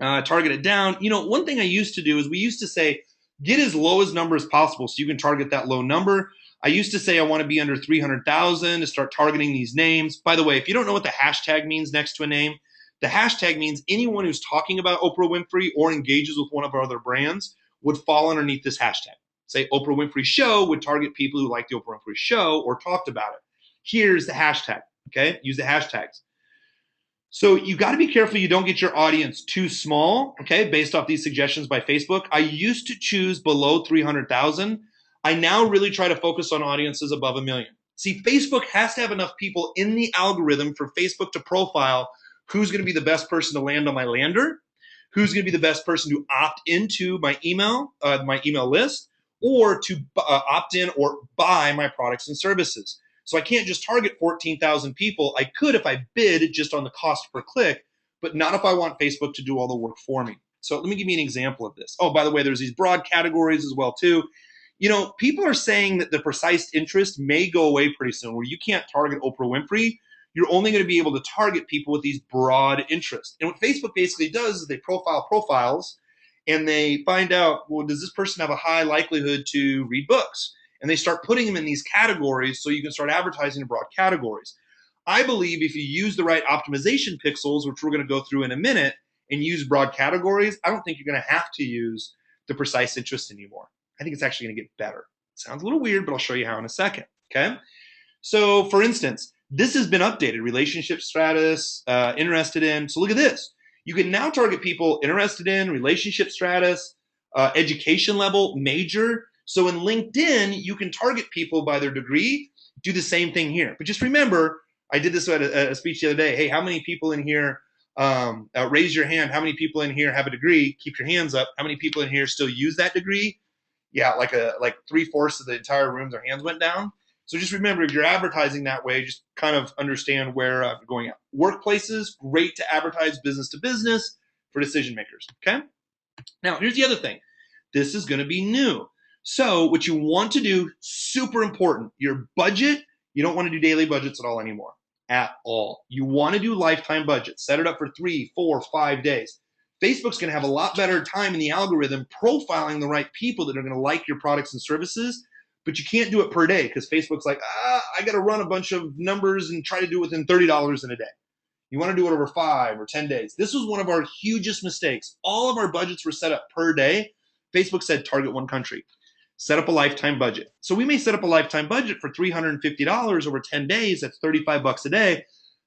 Target it down. One thing I used to do is we used to say, get as low as number as possible so you can target that low number. I used to say I want to be under 300,000 to start targeting these names. By the way, if you don't know what the hashtag means next to a name, the hashtag means anyone who's talking about Oprah Winfrey or engages with one of our other brands would fall underneath this hashtag. Say Oprah Winfrey Show would target people who like the Oprah Winfrey Show or talked about it. Here's the hashtag, okay? Use the hashtags. So you got to be careful you don't get your audience too small, okay, based off these suggestions by Facebook. I used to choose below 300,000. I now really try to focus on audiences above 1 million. See, Facebook has to have enough people in the algorithm for Facebook to profile who's going to be the best person to land on my lander, who's going to be the best person to opt into my email list, or to opt in or buy my products and services. So I can't just target 14,000 people. I could if I bid just on the cost per click, but not if I want Facebook to do all the work for me. So let me give you an example of this. Oh, by the way, there's these broad categories as well too. People are saying that the precise interest may go away pretty soon, where you can't target Oprah Winfrey. You're only going to be able to target people with these broad interests. And what Facebook basically does is they profile profiles and they find out, well, does this person have a high likelihood to read books? And they start putting them in these categories so you can start advertising in broad categories. I believe if you use the right optimization pixels, which we're going to go through in a minute, and use broad categories, I don't think you're going to have to use the precise interest anymore. I think it's actually going to get better. Sounds a little weird, but I'll show you how in a second. Okay. So for instance, this has been updated, relationship status, interested in. So look at this. You can now target people interested in, relationship status, education level, major. So in LinkedIn, you can target people by their degree. Do the same thing here. But just remember, I did this at a speech the other day. Hey, how many people in here, raise your hand. How many people in here have a degree? Keep your hands up. How many people in here still use that degree? Yeah, like 3/4 of the entire room, their hands went down. So just remember, if you're advertising that way, just kind of understand where you're going out. Workplaces, great to advertise business to business for decision makers, okay? Now, here's the other thing. This is going to be new. So what you want to do, super important, your budget, you don't want to do daily budgets at all anymore, at all. You want to do lifetime budgets. Set it up for 3, 4, 5 days. Facebook's going to have a lot better time in the algorithm profiling the right people that are going to like your products and services. But you can't do it per day because Facebook's like, I got to run a bunch of numbers and try to do it within $30 in a day. You want to do it over 5 or 10 days. This was one of our hugest mistakes. All of our budgets were set up per day. Facebook said target one country. Set up a lifetime budget. So we may set up a lifetime budget for $350 over 10 days. That's $35 a day.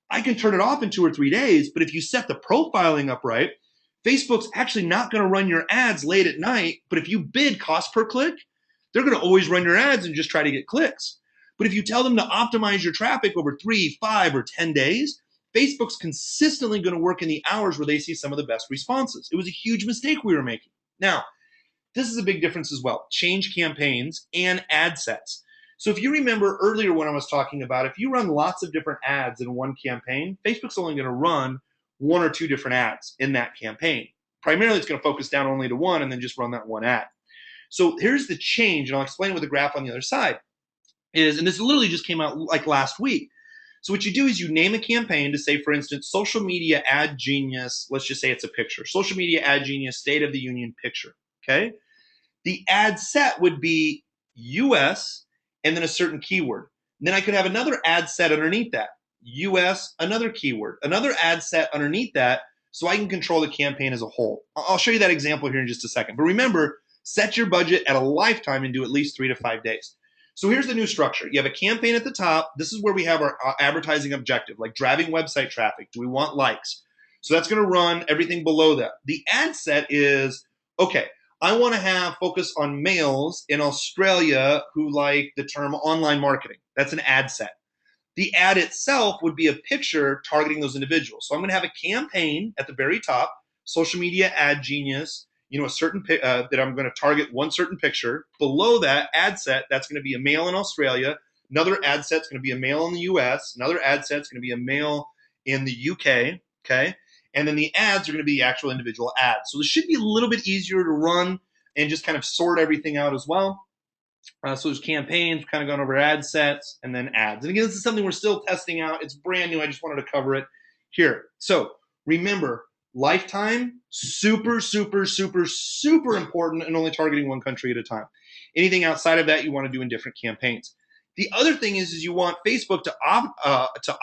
I can turn it off in 2 or 3 days. But if you set the profiling up right, Facebook's actually not going to run your ads late at night. But if you bid cost per click, they're going to always run your ads and just try to get clicks. But if you tell them to optimize your traffic over 3, 5, or 10 days, Facebook's consistently going to work in the hours where they see some of the best responses. It was a huge mistake we were making. Now, this is a big difference as well. Change campaigns and ad sets. So if you remember earlier when I was talking about, if you run lots of different ads in one campaign, Facebook's only going to run 1 or 2 different ads in that campaign. Primarily, it's going to focus down only to one and then just run that one ad. So here's the change, and I'll explain with the graph on the other side, and this literally just came out like last week. So what you do is you name a campaign to say, for instance, social media ad genius, let's just say it's a picture, social media ad genius, State of the Union picture, okay? The ad set would be US and then a certain keyword. And then I could have another ad set underneath that, US, another keyword, another ad set underneath that, so I can control the campaign as a whole. I'll show you that example here in just a second. But remember, set your budget at a lifetime and do at least 3 to 5 days. So here's the new structure. You have a campaign at the top. This is where we have our advertising objective, like driving website traffic. Do we want likes? So that's going to run everything below that. The ad set is, okay, I want to have focus on males in Australia who like the term online marketing. That's an ad set. The ad itself would be a picture targeting those individuals. So I'm going to have a campaign at the very top, social media ad genius, a certain that I'm going to target one certain picture. Below that ad set, that's going to be a male in Australia. Another ad set's going to be a male in the US. Another ad set's going to be a male in the UK. Okay. And then the ads are going to be actual individual ads. So this should be a little bit easier to run and just kind of sort everything out as well. So there's campaigns, kind of going over ad sets, and then ads. And again, this is something we're still testing out. It's brand new. I just wanted to cover it here. So remember, lifetime, super, super, super, super important, and only targeting one country at a time. Anything outside of that, you want to do in different campaigns. The other thing is you want Facebook to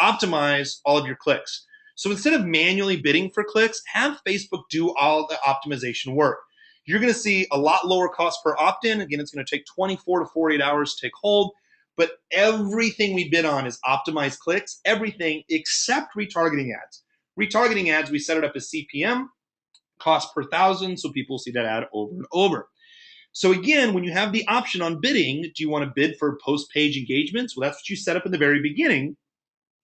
optimize all of your clicks. So instead of manually bidding for clicks, have Facebook do all the optimization work. You're going to see a lot lower cost per opt-in. Again, it's going to take 24 to 48 hours to take hold. But everything we bid on is optimized clicks, everything except retargeting ads. Retargeting ads, we set it up as CPM, cost per thousand, so people see that ad over and over. So again, when you have the option on bidding, do you want to bid for post-page engagements? Well, that's what you set up in the very beginning.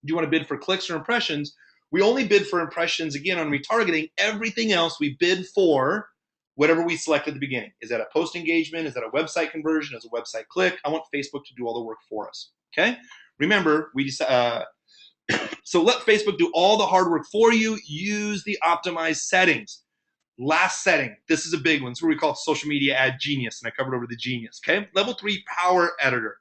Do you want to bid for clicks or impressions? We only bid for impressions, again, on retargeting. Everything else we bid for whatever we select at the beginning. Is that a post engagement? Is that a website conversion? Is a website click? I want Facebook to do all the work for us, okay? Remember, so let Facebook do all the hard work for you. Use the optimized settings. Last setting, this is a big one. It's what we call social media ad genius, and I covered over the genius, okay? Level 3, power editor.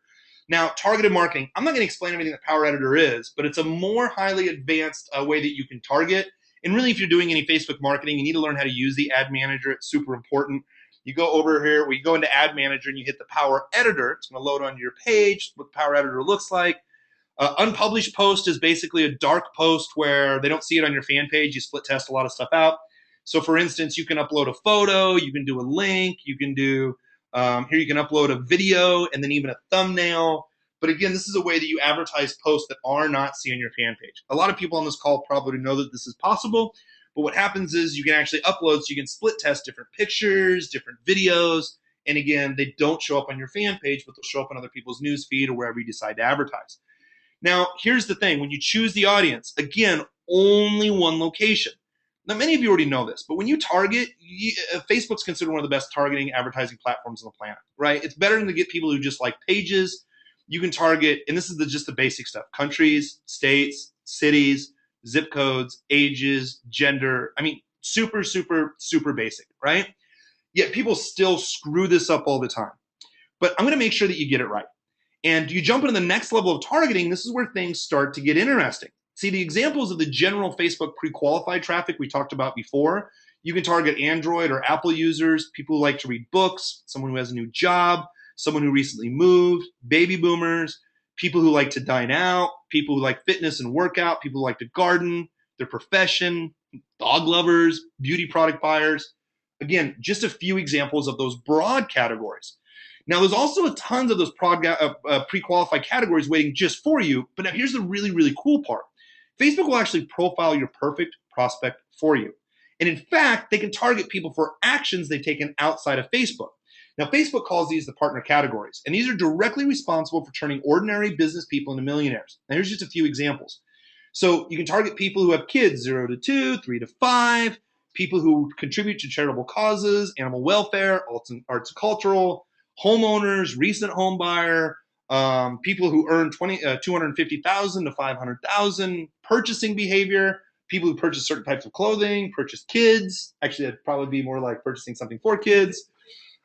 Now, targeted marketing. I'm not going to explain everything that power editor is, but it's a more highly advanced way that you can target. And really, if you're doing any Facebook marketing, you need to learn how to use the ad manager. It's super important. You go over here, we go into ad manager, and you hit the power editor. It's going to load onto your page what the power editor looks like. Unpublished post is basically a dark post where they don't see it on your fan page. You split test a lot of stuff out. So for instance, you can upload a photo, you can do a link, you can do, here you can upload a video and then even a thumbnail. But again, this is a way that you advertise posts that are not seen on your fan page. A lot of people on this call probably know that this is possible, but what happens is you can actually upload, so you can split test different pictures, different videos, and again, they don't show up on your fan page, but they'll show up on other people's news feed or wherever you decide to advertise. Now, here's the thing. When you choose the audience, again, only one location. Now, many of you already know this, but when you target, Facebook's considered one of the best targeting advertising platforms on the planet, right? It's better than to get people who just like pages. You can target, and this is just the basic stuff, countries, states, cities, zip codes, ages, gender. I mean, super, super, super basic, right? Yet people still screw this up all the time. But I'm going to make sure that you get it right. And you jump into the next level of targeting, this is where things start to get interesting. See, the examples of the general Facebook pre-qualified traffic we talked about before, you can target Android or Apple users, people who like to read books, someone who has a new job, someone who recently moved, baby boomers, people who like to dine out, people who like fitness and workout, people who like to garden, their profession, dog lovers, beauty product buyers. Again, just a few examples of those broad categories. Now, there's also a tons of those pre-qualified categories waiting just for you. But now here's the really, really cool part. Facebook will actually profile your perfect prospect for you. And in fact, they can target people for actions they've taken outside of Facebook. Now, Facebook calls these the partner categories. And these are directly responsible for turning ordinary business people into millionaires. Now, here's just a few examples. So you can target people who have kids 0 to 2, 3 to 5, people who contribute to charitable causes, animal welfare, arts and cultural, homeowners, recent home buyer, people who earn 250,000 to 500,000, purchasing behavior, people who purchase certain types of clothing, purchase kids. Actually, that'd probably be more like purchasing something for kids.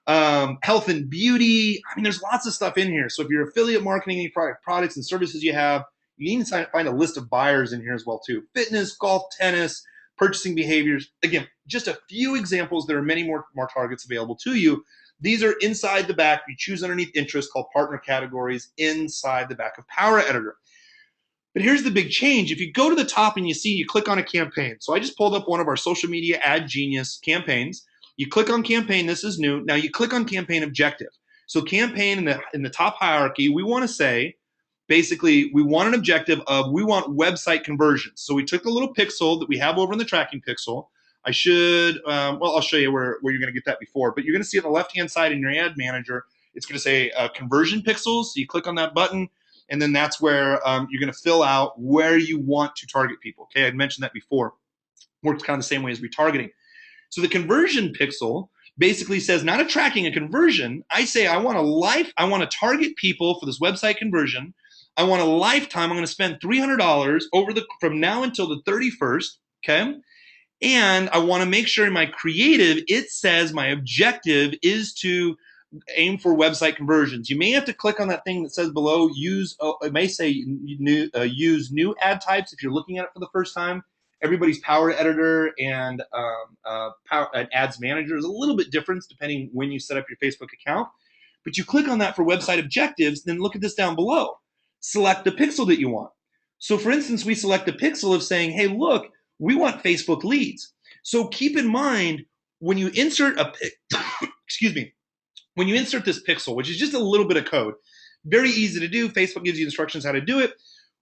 Health and beauty. I mean, there's lots of stuff in here. So if you're affiliate marketing, any products and services you have, you need to find a list of buyers in here as well too. Fitness, golf, tennis, purchasing behaviors. Again, just a few examples. There are many more targets available to you. These are inside the back. You choose underneath interest, called partner categories, inside the back of Power Editor. But here's the big change. If you go to the top and you click on a campaign. So I just pulled up one of our social media ad genius campaigns. You click on campaign. This is new. Now you click on campaign objective. So campaign in the top hierarchy, we want to say, basically, we want an objective of, we want website conversions. So we took the little pixel that we have over in the tracking pixel. I should, I'll show you where you're going to get that before. But you're going to see on the left-hand side in your ad manager, it's going to say conversion pixels. So you click on that button, and then that's where you're going to fill out where you want to target people. Okay, I'd mentioned that before. Works kind of the same way as retargeting. So the conversion pixel basically says, not a tracking, a conversion. I say I want to target people for this website conversion. I want a lifetime. I'm going to spend $300 from now until the 31st. Okay. And I want to make sure in my creative, it says my objective is to aim for website conversions. You may have to click on that thing that says below, it may say use new ad types if you're looking at it for the first time. Everybody's Power Editor and Ads Manager is a little bit different depending when you set up your Facebook account. But you click on that for website objectives, then look at this down below. Select the pixel that you want. So for instance, we select the pixel of saying, hey, look, we want Facebook leads. So keep in mind, when you insert when you insert this pixel, which is just a little bit of code, very easy to do. Facebook gives you instructions how to do it.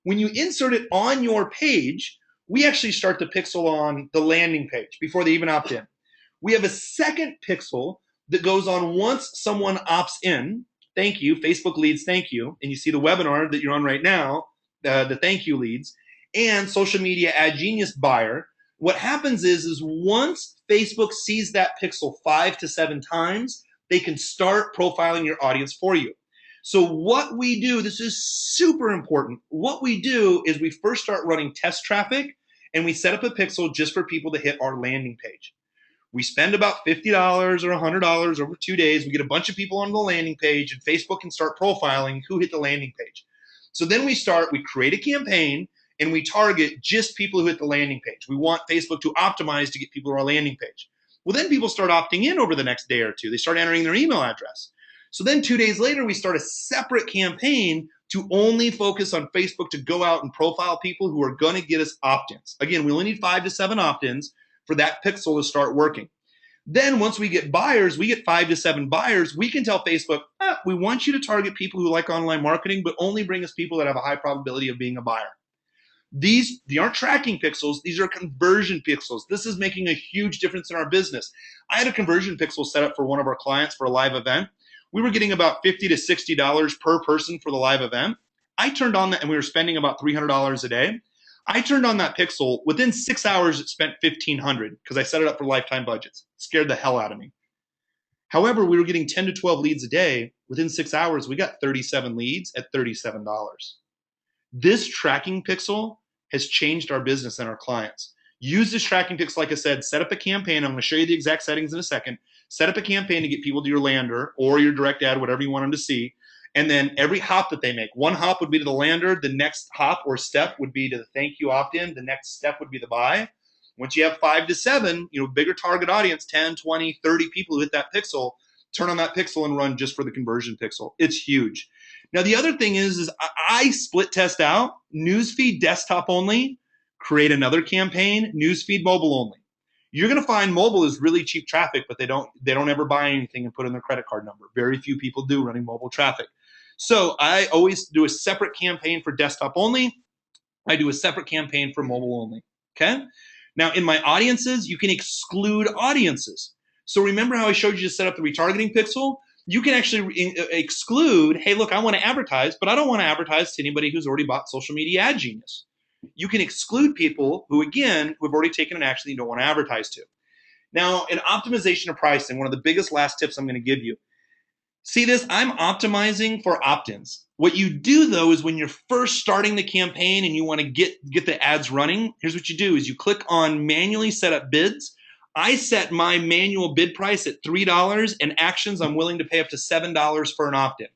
When you insert it on your page, we actually start the pixel on the landing page before they even opt in. We have a second pixel that goes on once someone opts in. Thank you, Facebook leads, thank you. And you see the webinar that you're on right now, the thank you leads, and social media ad genius buyer. What happens is once Facebook sees that pixel 5 to 7 times, they can start profiling your audience for you. So what we do, this is super important. What we do is we first start running test traffic, and we set up a pixel just for people to hit our landing page. We spend about $50 or $100 over 2 days. We get a bunch of people on the landing page, and Facebook can start profiling who hit the landing page. So then we create a campaign, and we target just people who hit the landing page. We want Facebook to optimize to get people to our landing page. Well, then people start opting in over the next day or two. They start entering their email address. So then 2 days later, we start a separate campaign to only focus on Facebook to go out and profile people who are going to get us opt-ins. Again, we only need 5 to 7 opt-ins. for that pixel to start working. Then once we get buyers, we get 5 to 7 buyers, we can tell Facebook, we want you to target people who like online marketing, but only bring us people that have a high probability of being a buyer. They aren't tracking pixels. These are conversion pixels. This is making a huge difference in our business. I had a conversion pixel set up for one of our clients for a live event. We were getting about $50 to $60 per person for the live event. I turned on that, and we were spending about $300 a day. I turned on that pixel. Within 6 hours, it spent $1,500 because I set it up for lifetime budgets. It scared the hell out of me. However, we were getting 10 to 12 leads a day. Within 6 hours, we got 37 leads at $37. This tracking pixel has changed our business and our clients. Use this tracking pixel, like I said, set up a campaign. I'm going to show you the exact settings in a second. Set up a campaign to get people to your lander or your direct ad, whatever you want them to see. And then every hop that they make, one hop would be to the lander. The next hop or step would be to the thank you opt-in. The next step would be the buy. Once you have 5 to 7, bigger target audience, 10, 20, 30 people who hit that pixel, turn on that pixel and run just for the conversion pixel. It's huge. Now, the other thing is I split test out newsfeed desktop only, create another campaign, newsfeed mobile only. You're going to find mobile is really cheap traffic, but they don't ever buy anything and put in their credit card number. Very few people do running mobile traffic. So I always do a separate campaign for desktop only. I do a separate campaign for mobile only. Okay. Now, in my audiences, you can exclude audiences. So remember how I showed you to set up the retargeting pixel? You can actually exclude, hey, look, I want to advertise, but I don't want to advertise to anybody who's already bought Social Media Ad Genius. You can exclude people who, again, who have already taken an action that you don't want to advertise to. Now, in optimization of pricing, one of the biggest last tips I'm going to give you. See this? I'm optimizing for opt-ins. What you do, though, is when you're first starting the campaign and you want to get the ads running, here's what you do is you click on manually set up bids. I set my manual bid price at $3 and actions I'm willing to pay up to $7 for an opt-in.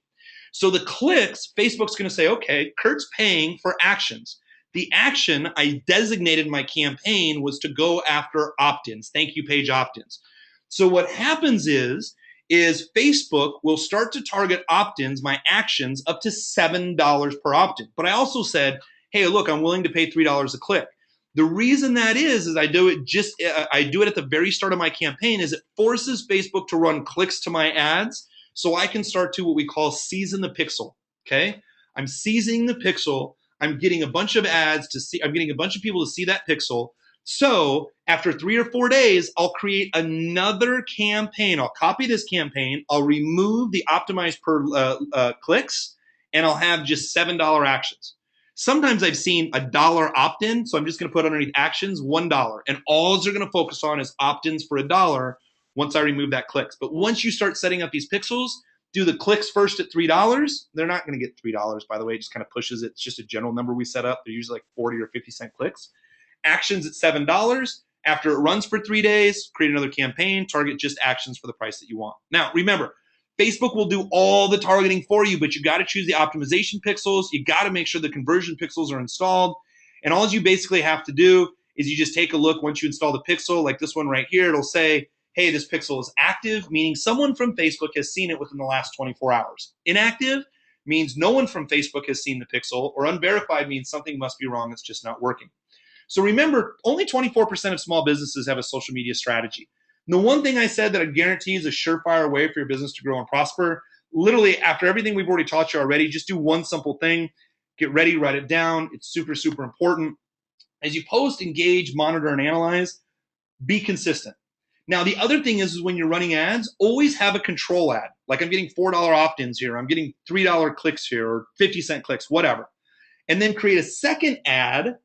So the clicks, Facebook's going to say, okay, Kurt's paying for actions. The action I designated in my campaign was to go after opt-ins, thank you page opt-ins. So what happens is Facebook will start to target opt-ins, my actions, up to $7 per opt-in. But I also said, hey, look, I'm willing to pay $3 a click. The reason that is I do it at the very start of my campaign is it forces Facebook to run clicks to my ads so I can start to what we call season the pixel, okay? I'm seasoning the pixel. I'm getting a bunch of ads to see, I'm getting a bunch of people to see that pixel. So after 3 or 4 days, I'll create another campaign. I'll copy this campaign. I'll remove the optimized per clicks, and I'll have just $7 actions. Sometimes I've seen $1 opt-in, so I'm just going to put underneath actions $1, and all they're going to focus on is opt-ins for $1 once I remove that clicks. But once you start setting up these pixels, do the clicks first at $3. They're not going to get $3, by the way. It just kind of pushes it. It's just a general number we set up. They're usually like 40 or 50 cent clicks. Actions at $7. After it runs for 3 days, create another campaign, target just actions for the price that you want. Now, remember, Facebook will do all the targeting for you, but you got to choose the optimization pixels. You got to make sure the conversion pixels are installed. And all you basically have to do is you just take a look once you install the pixel, like this one right here. It'll say, hey, this pixel is active, meaning someone from Facebook has seen it within the last 24 hours. Inactive means no one from Facebook has seen the pixel, or unverified means something must be wrong. It's just not working. So remember, only 24% of small businesses have a social media strategy. And the one thing I said that I guarantee is a surefire way for your business to grow and prosper, literally after everything we've already taught you already, just do one simple thing. Get ready, write it down. It's super, super important. As you post, engage, monitor, and analyze, be consistent. Now, the other thing is when you're running ads, always have a control ad. Like I'm getting $4 opt-ins here. I'm getting $3 clicks here or 50 cent clicks, whatever. And then create a second ad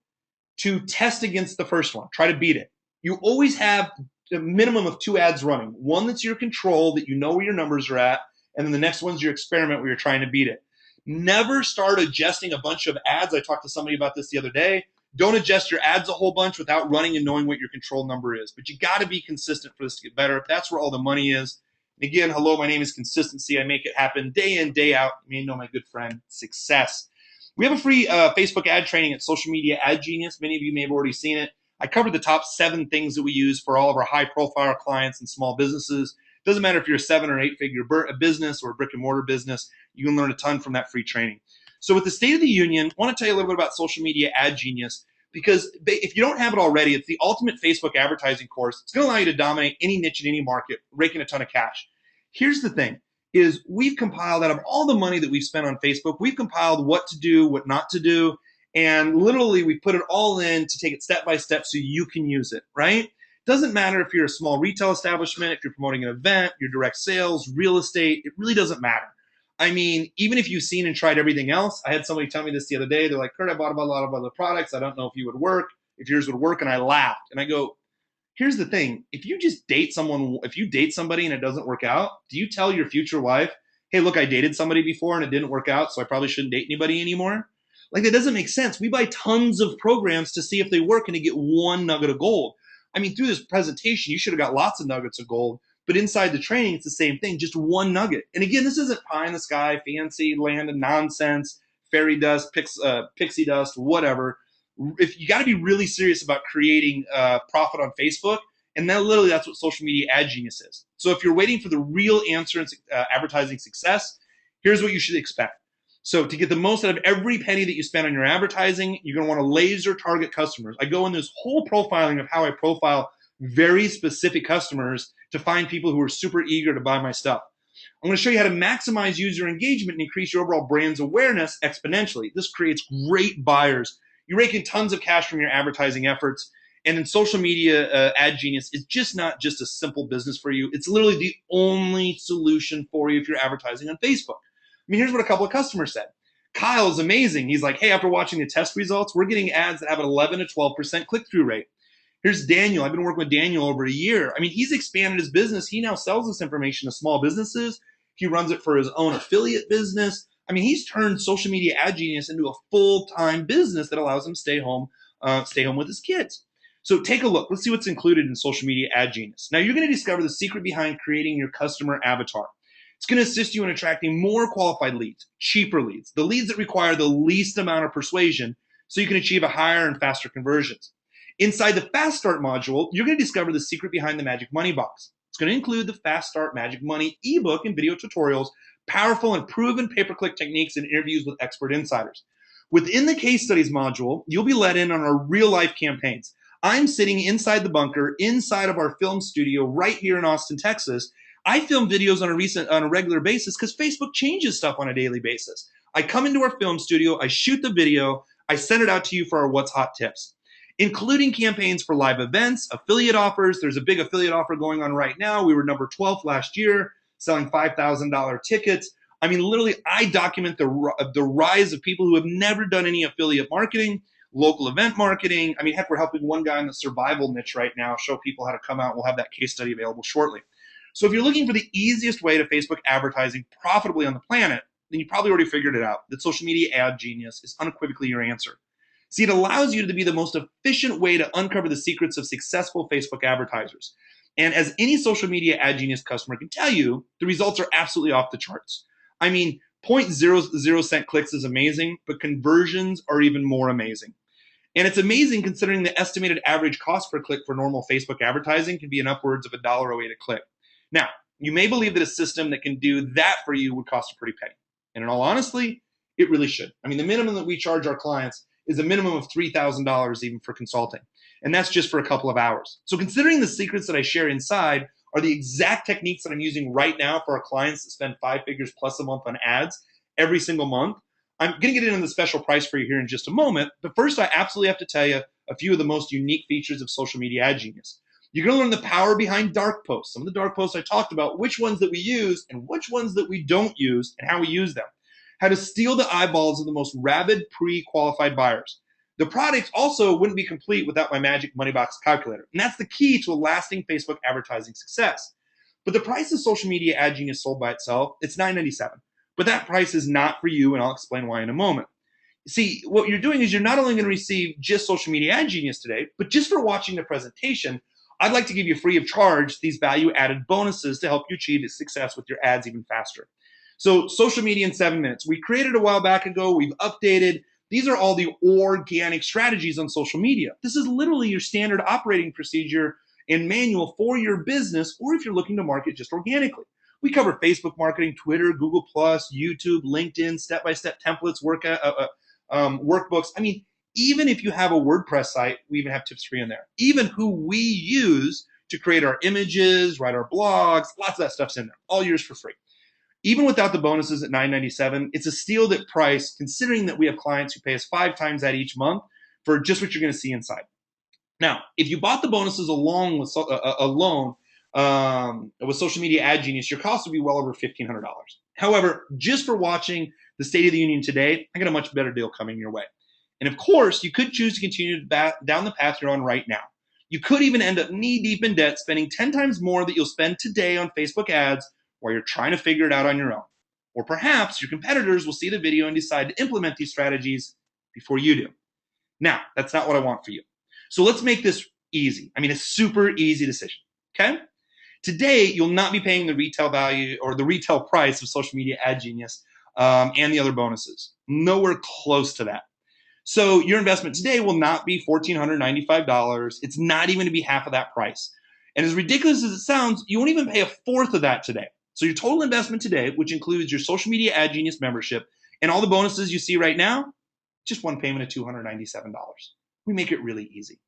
to test against the first one. Try to beat it. You always have a minimum of 2 ads running. One that's your control, that you know where your numbers are at, and then the next one's your experiment where you're trying to beat it. Never start adjusting a bunch of ads. I talked to somebody about this the other day. Don't adjust your ads a whole bunch without running and knowing what your control number is. But you got to be consistent for this to get better. If that's where all the money is. And again, hello, my name is Consistency. I make it happen day in, day out. You may know my good friend, Success. We have a free Facebook ad training at Social Media Ad Genius. Many of you may have already seen it. I covered the top 7 things that we use for all of our high-profile clients and small businesses. Doesn't matter if you're a 7 or 8-figure business or a brick-and-mortar business. You can learn a ton from that free training. So with the State of the Union, I want to tell you a little bit about Social Media Ad Genius. because if you don't have it already, it's the ultimate Facebook advertising course. It's going to allow you to dominate any niche in any market, raking a ton of cash. Here's the thing is we've compiled out of all the money that we've spent on Facebook, we've compiled what to do, what not to do. And literally we put it all in to take it step by step so you can use it, right? Doesn't matter if you're a small retail establishment, if you're promoting an event, your direct sales, real estate, it really doesn't matter. I mean, even if you've seen and tried everything else, I had somebody tell me this the other day. They're like, Kurt, I bought a lot of other products. I don't know if you would work, if yours would work. And I laughed. And I go, here's the thing. If you just date someone, if you date somebody and it doesn't work out, do you tell your future wife, hey, look, I dated somebody before and it didn't work out, so I probably shouldn't date anybody anymore? Like, that doesn't make sense. We buy tons of programs to see if they work and to get one nugget of gold. I mean, through this presentation, you should have got lots of nuggets of gold, but inside the training, it's the same thing, just one nugget. And again, this isn't pie in the sky, fancy land of nonsense, fairy dust, pixie dust, whatever. If you got to be really serious about creating profit on Facebook, and then literally that's what social media ad genius is. So if you're waiting for the real answer in advertising success, here's what you should expect. So to get the most out of every penny that you spend on your advertising, you're going to want to laser target customers. I go in this whole profiling of how I profile very specific customers to find people who are super eager to buy my stuff. I'm going to show you how to maximize user engagement and increase your overall brand's awareness exponentially. This creates great buyers. You're raking tons of cash from your advertising efforts. And in social media, Ad Genius is just not just a simple business for you. It's literally the only solution for you if you're advertising on Facebook. I mean, here's what a couple of customers said. Kyle's amazing. He's like, hey, after watching the test results, we're getting ads that have an 11 to 12% click-through rate. Here's Daniel. I've been working with Daniel over a year. I mean, he's expanded his business. He now sells this information to small businesses. He runs it for his own affiliate business. I mean, he's turned social media Ad Genius into a full-time business that allows him to stay home with his kids. So take a look. Let's see what's included in social media Ad Genius. Now, you're going to discover the secret behind creating your customer avatar. It's going to assist you in attracting more qualified leads, cheaper leads, the leads that require the least amount of persuasion so you can achieve a higher and faster conversions. Inside the Fast Start module, you're going to discover the secret behind the Magic Money Box. It's going to include the Fast Start Magic Money ebook and video tutorials, powerful and proven pay-per-click techniques, and interviews with expert insiders. Within the Case Studies module, you'll be let in on our real-life campaigns. I'm sitting inside the bunker, inside of our film studio right here in Austin, Texas. I film videos on a regular basis because Facebook changes stuff on a daily basis. I come into our film studio, I shoot the video, I send it out to you for our What's Hot tips, including campaigns for live events, affiliate offers. There's a big affiliate offer going on right now. We were number 12 last year, selling $5,000 tickets. I mean, literally, I document the rise of people who have never done any affiliate marketing, local event marketing. I mean, heck, we're helping one guy in the survival niche right now show people how to come out. We'll have that case study available shortly. So if you're looking for the easiest way to Facebook advertising profitably on the planet, then you probably already figured it out, that social media Ad Genius is unequivocally your answer. See, it allows you to be the most efficient way to uncover the secrets of successful Facebook advertisers. And as any social media Ad Genius customer can tell you, the results are absolutely off the charts. I mean, 0.00 cent clicks is amazing, but conversions are even more amazing. And it's amazing considering the estimated average cost per click for normal Facebook advertising can be in upwards of $1.08 a click. Now, you may believe that a system that can do that for you would cost a pretty penny. And in all honesty, it really should. I mean, the minimum that we charge our clients is a minimum of $3,000 even for consulting. And that's just for a couple of hours. So considering the secrets that I share inside are the exact techniques that I'm using right now for our clients that spend 5 figures plus a month on ads every single month, I'm going to get into the special price for you here in just a moment. But first, I absolutely have to tell you a few of the most unique features of social media Ad Genius. You're going to learn the power behind dark posts, some of the dark posts I talked about, which ones that we use and which ones that we don't use and how we use them. How to steal the eyeballs of the most rabid pre-qualified buyers. The product also wouldn't be complete without my Magic Money Box calculator. And that's the key to a lasting Facebook advertising success. But the price of social media Ad Genius sold by itself, it's $9.97. But that price is not for you, and I'll explain why in a moment. See, what you're doing is you're not only going to receive just social media Ad Genius today, but just for watching the presentation, I'd like to give you free of charge these value-added bonuses to help you achieve success with your ads even faster. So social media in 7 minutes. We created a while back ago. We've updated. These are all the organic strategies on social media. This is literally your standard operating procedure and manual for your business, or if you're looking to market just organically. We cover Facebook marketing, Twitter, Google+, YouTube, LinkedIn, step-by-step templates, workbooks. I mean, Even if you have a WordPress site, we even have tips for you in there. Even who we use to create our images, write our blogs, lots of that stuff's in there, all yours for free. Even without the bonuses at $9.97, it's a steal that price, considering that we have clients who pay us 5 times that each month for just what you're going to see inside. Now, if you bought the bonuses along with with Social Media Ad Genius, your cost would be well over $1,500. However, just for watching the State of the Union today, I got a much better deal coming your way. And of course, you could choose to continue down the path you're on right now. You could even end up knee-deep in debt, spending 10 times more that you'll spend today on Facebook ads while you're trying to figure it out on your own. Or perhaps your competitors will see the video and decide to implement these strategies before you do. Now, that's not what I want for you. So let's make this easy. I mean, a super easy decision, okay? Today, you'll not be paying the retail value or the retail price of Social Media Ad Genius and the other bonuses. Nowhere close to that. So your investment today will not be $1,495. It's not even to be half of that price. And as ridiculous as it sounds, you won't even pay a fourth of that today. So your total investment today, which includes your Social Media Ad Genius membership and all the bonuses you see right now, just one payment of $297. We make it really easy.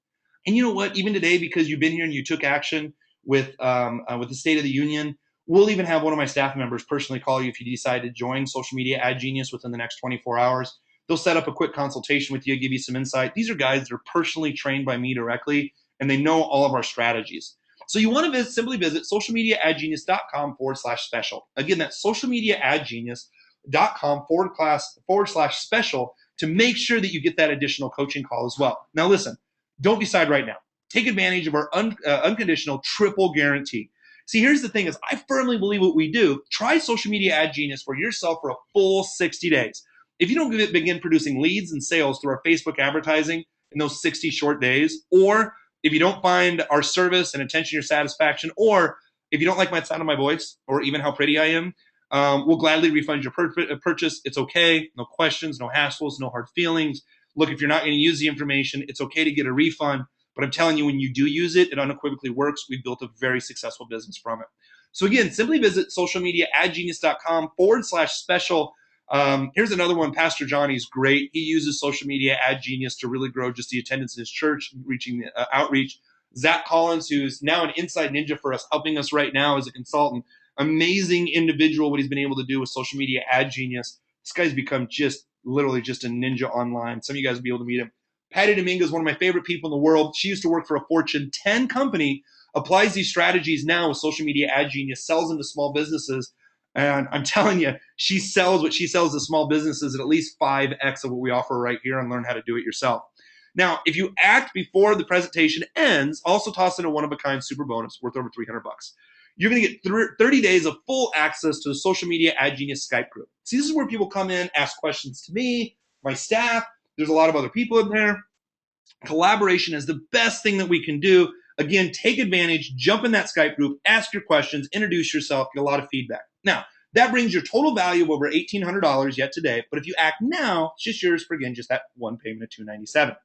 And you know what? Even today, because you've been here and you took action with the State of the Union, we'll even have one of my staff members personally call you if you decide to join Social Media Ad Genius within the next 24 hours. They'll set up a quick consultation with you, give you some insight. These are guys that are personally trained by me directly, and they know all of our strategies. So you want to simply visit socialmediaadgenius.com/special. Again, that's socialmediaadgenius.com/special to make sure that you get that additional coaching call as well. Now listen, don't decide right now. Take advantage of our unconditional triple guarantee. See, here's the thing is I firmly believe what we do. Try Social Media Ad Genius for yourself for a full 60 days. If you don't begin producing leads and sales through our Facebook advertising in those 60 short days, or if you don't find our service and attention your satisfaction, or if you don't like the sound of my voice or even how pretty I am, we'll gladly refund your purchase. It's okay. No questions, no hassles, no hard feelings. Look, if you're not going to use the information, it's okay to get a refund. But I'm telling you, when you do use it, it unequivocally works. We've built a very successful business from it. So again, simply visit socialmediaadgenius.com/special. Here's another one. Pastor Johnny's great. He uses Social Media Ad Genius to really grow just the attendance in his church, reaching the outreach. Zach Collins, who's now an inside ninja for us, helping us right now as a consultant. Amazing individual, what he's been able to do with Social Media Ad Genius. This guy's become literally just a ninja online. Some of you guys will be able to meet him. Patty Domingo is one of my favorite people in the world. She used to work for a Fortune 10 company, applies these strategies now with Social Media Ad Genius, sells them to small businesses. And I'm telling you, she sells what she sells to small businesses at least 5x of what we offer right here, and learn how to do it yourself. Now, if you act before the presentation ends, also toss in a one-of-a-kind super bonus worth over $300. You're going to get 30 days of full access to the Social Media Ad Genius Skype group. See, this is where people come in, ask questions to me, my staff. There's a lot of other people in there. Collaboration is the best thing that we can do. Again, take advantage, jump in that Skype group, ask your questions, introduce yourself, get a lot of feedback. Now, that brings your total value of over $1,800 yet today. But if you act now, it's just yours for, again, just that one payment of $297.